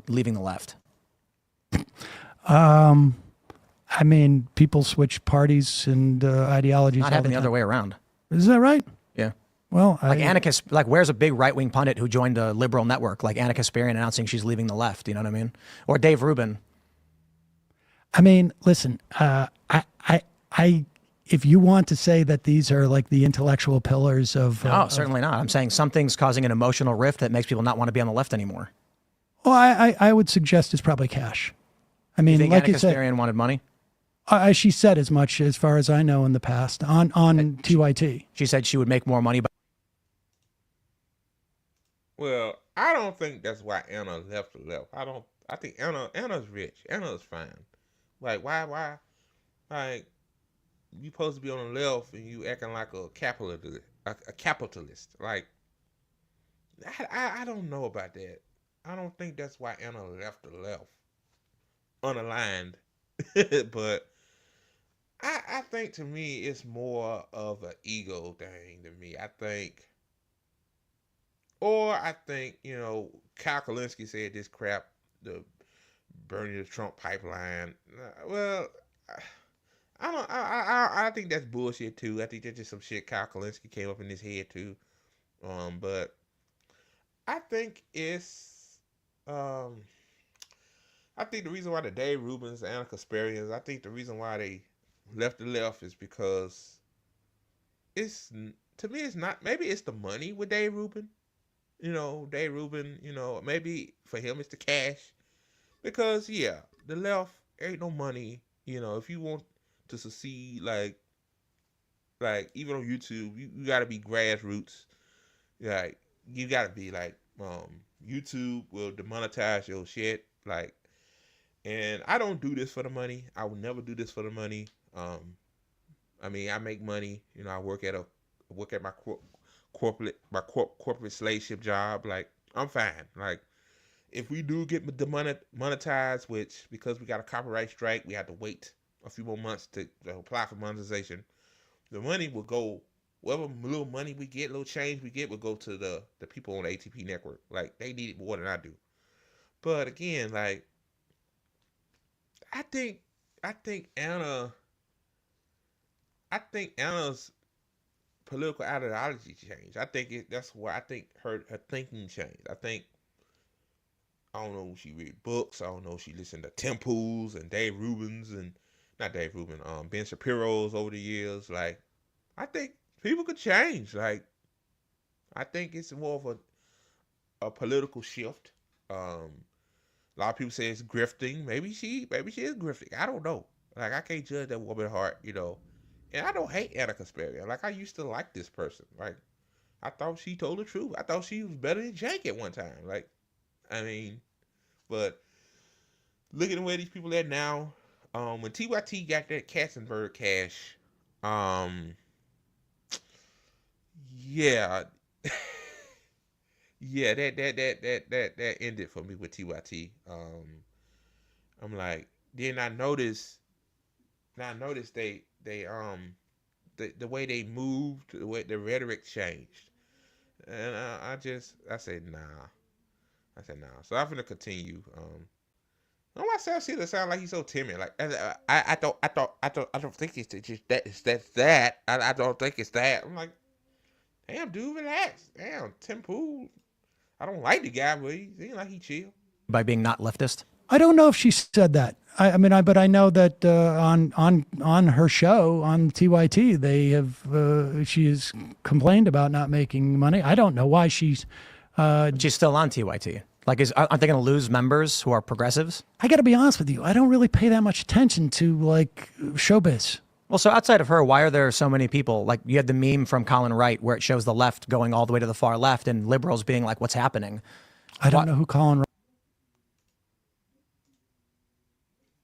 leaving the left. I mean, people switch parties and ideologies. Not all having the the other time. way around. Is that right? Yeah. Well, Like where's a big right-wing pundit who joined a liberal network, like Anna Kasparian announcing she's leaving the left, you know what I mean? Or Dave Rubin. I mean, listen, if you want to say that these are like the intellectual pillars of... No, certainly not. I'm saying something's causing an emotional rift that makes people not want to be on the left anymore. Well, I would suggest it's probably cash. I mean, You think like Anna you said, Kasparian wanted money? she said as much as far as I know in the past on TYT. She said she would make more money by... Well, I don't think that's why Anna left the left. I think Anna's rich. Anna's fine. Like why like you supposed to be on the left and you acting like a capitalist. Like, I don't know about that. I don't think that's why Anna left the left unaligned. But I think to me it's more of an ego thing to me. I think, Kyle Kalinske said this crap, the burning the Trump pipeline. Well, I don't. I think that's bullshit too. I think that's just some shit Kyle Kalinske came up in his head too. But I think it's. I think the reason why the Dave Rubins and Anna Kasparians, I think the reason why they left the left is because to me it's not. Maybe it's the money with Dave Rubin. Dave Rubin. Maybe for him it's the cash. Because the left ain't no money. If you want to succeed, like even on YouTube, you gotta be grassroots. Like you gotta be like YouTube will demonetize your shit. Like, and I don't do this for the money. I would never do this for the money. I mean, I make money. I work at my corporate slave ship job. Like, I'm fine. Like, if we do get monetized, which because we got a copyright strike, we have to wait a few more months to apply for monetization. The money will go, whatever little money we get, little change we get, will go to the people on the ATP network. Like, they need it more than I do. But again, like, I think Anna's political ideology changed. That's why I think her thinking changed. I don't know if she read books. I don't know if she listened to Temples and Dave Rubins and not Dave Rubin, Ben Shapiro's over the years. Like, I think people could change. Like, I think it's more of a political shift. A lot of people say it's grifting. Maybe she is grifting. I don't know. Like, I can't judge that woman's heart, And I don't hate Anna Kasparian. Like, I used to like this person. Like, I thought she told the truth. I thought she was better than Jake at one time. Like, I mean, but looking at where these people at now, when TYT got that Katzenberg cash, yeah, yeah, that ended for me with TYT. I'm like, then I noticed they the way they moved, the way the rhetoric changed, and I said nah. So I'm gonna continue. I don't myself see that sound like he's so timid. Like I don't think it's just that. I don't think it's that. I'm like, damn, dude, relax. Damn, Tim Pool. I don't like the guy, but he seems like he chill. By being not leftist? I don't know if she said that. But I know that on her show on TYT, they have she's complained about not making money. I don't know why she's still on TYT. Like, aren't they going to lose members who are progressives? I got to be honest with you. I don't really pay that much attention to like showbiz. Well, so outside of her, why are there so many people? Like, you had the meme from Colin Wright where it shows the left going all the way to the far left and liberals being like, what's happening? I don't know who Colin Wright.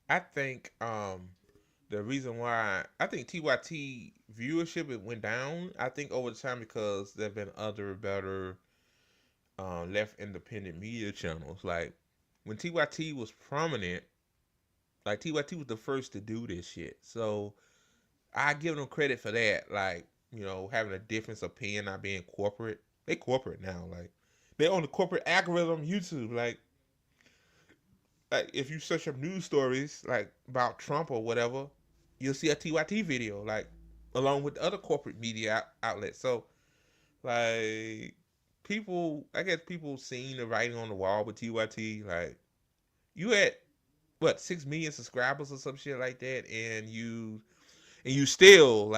I think the reason why I think TYT viewership it went down, I think over the time because there have been other better left independent media channels. Like when TYT was prominent, like TYT was the first to do this shit. So I give them credit for that. Like, having a difference of opinion, not being corporate. They corporate now. Like they own the corporate algorithm YouTube. Like if you search up news stories like about Trump or whatever, you'll see a TYT video, like along with other corporate media outlets. So like I guess people seeing the writing on the wall with TYT. Like you had 6 million subscribers or some shit like that, and you still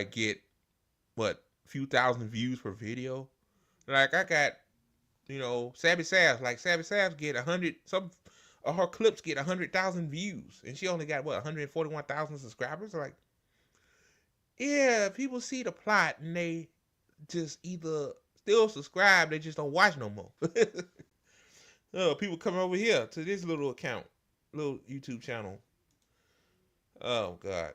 get a few thousand views per video. Like I got Sabby Sabs, like Sabby Sabs get 100, some of her clips get 100,000 views, and she only got 141,000 subscribers. Like, yeah, people see the plot and they just either still subscribe, they just don't watch no more. People come over here to this little account, little YouTube channel. Oh God.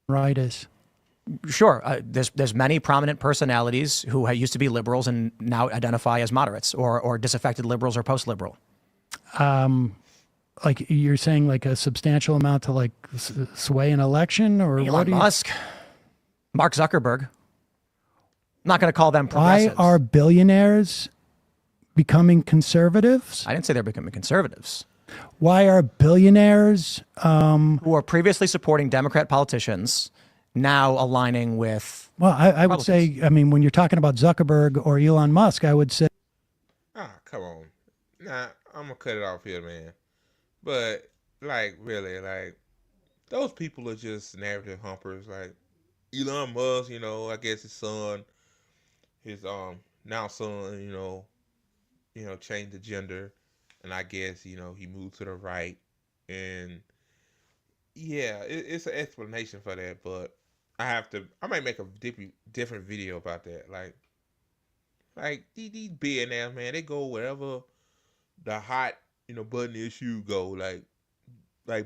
Right is. Sure, there's many prominent personalities who used to be liberals and now identify as moderates or disaffected liberals or post-liberal. Like you're saying, like a substantial amount to like sway an election, or what Elon do you? Musk, Mark Zuckerberg. I'm not going to call them Why progressives. are billionaires becoming conservatives? I didn't say they're becoming conservatives. Why are billionaires who are previously supporting Democrat politicians now aligning with? Well, I would say, I mean, when you're talking about Zuckerberg or Elon Musk, I would say. Ah, come on. Nah, I'm gonna cut it off here, man. But like, really, like, those people are just narrative humpers. Like Elon Musk, you know, I guess his son, his now son, changed the gender, and I guess he moved to the right, and yeah, it's an explanation for that, but I might make a different video about that. Like these billionaires, man, they go wherever the hot, button issue go. Like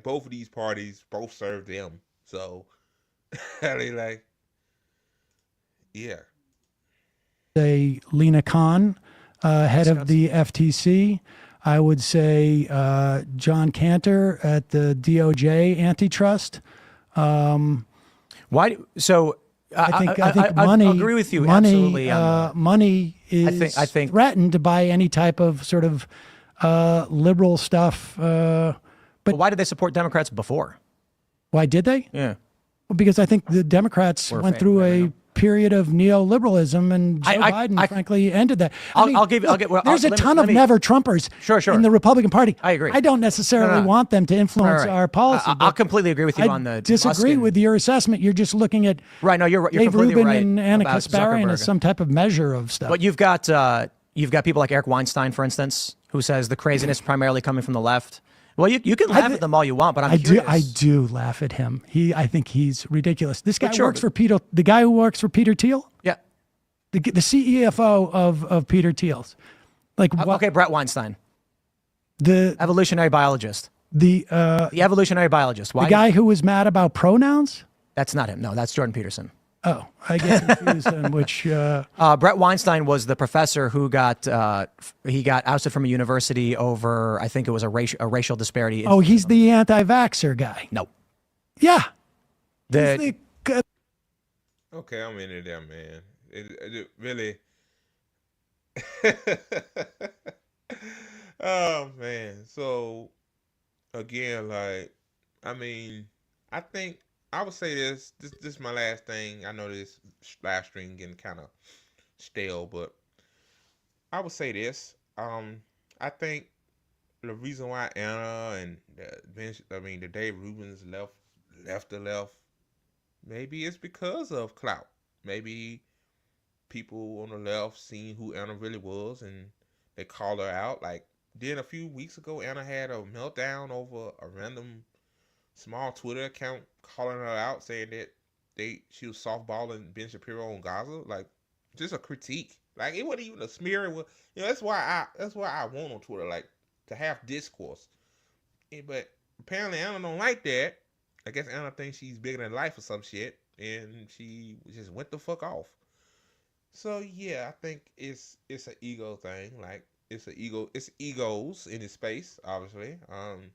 both of these parties both serve them. So they like, yeah. Say Lena Khan, head of the FTC. I would say John Cantor at the DOJ antitrust. Why? So I think money. I agree with you money, absolutely. Money is I think threatened by any type of sort of liberal stuff. But why did they support Democrats before? Why did they? Yeah. Well, because I think the Democrats went through a period of neoliberalism, and Joe Biden, frankly, ended that. There's a ton of never Trumpers in the Republican Party. I agree. I don't necessarily want them to influence our policy. I'll completely agree with you on the. Disagree with your assessment. You're just looking at No, you're Dave completely Rubin right and Anna about Kasparian Zuckerberg. as some type of measure of stuff. But you've got people like Eric Weinstein, for instance, who says the craziness primarily coming from the left. Well, you can laugh at them all you want, but I'm curious. I do laugh at him. I think he's ridiculous. This guy works for Peter. The guy who works for Peter Thiel. Yeah. The CEFO of Peter Thiel's. Okay, Brett Weinstein. The evolutionary biologist. The evolutionary biologist. Why? The guy who was mad about pronouns? That's not him. No, that's Jordan Peterson. Oh, I get confused on which. Brett Weinstein was the professor who got ousted from a university over, I think it was a racial disparity. Oh, he's the anti-vaxxer guy. No. Yeah. Okay, I'm into that, man. It really. Oh man. So again, I think I would say this is my last thing. I know this live stream getting kind of stale, but I would say this. I think the reason why Anna and the Dave Rubins left the left, maybe it's because of clout. Maybe people on the left seen who Anna really was and they called her out. Like then a few weeks ago, Anna had a meltdown over a random small Twitter account calling her out, saying that she was softballing Ben Shapiro on Gaza. Like just a critique. Like it wasn't even a smear. It was, that's why I want on Twitter, like to have discourse. But apparently Anna don't like that. I guess Anna thinks she's bigger than life or some shit, and she just went the fuck off. So yeah, I think it's an ego thing. Like it's egos in this space, obviously. And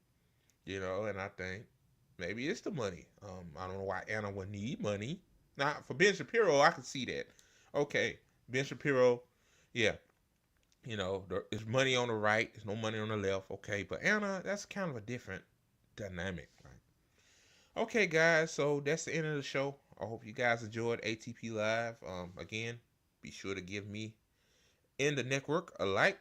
I think maybe it's the money. I don't know why Anna would need money. Now for Ben Shapiro, I can see that. Okay, Ben Shapiro, yeah. There's money on the right, there's no money on the left. Okay, but Anna, that's kind of a different dynamic. Right? Okay, guys, so that's the end of the show. I hope you guys enjoyed ATP Live. Again, be sure to give me and the network a like.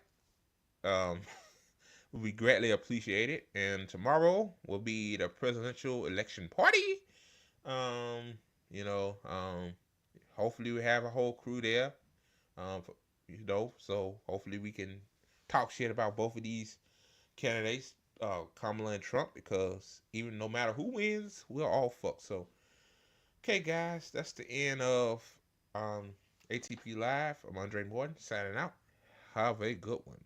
We greatly appreciate it. And tomorrow will be the presidential election party. Hopefully we have a whole crew there. So hopefully we can talk shit about both of these candidates, Kamala and Trump, because even no matter who wins, we're all fucked. So, okay, guys, that's the end of ATP Live. I'm Andre Morton signing out. Have a good one.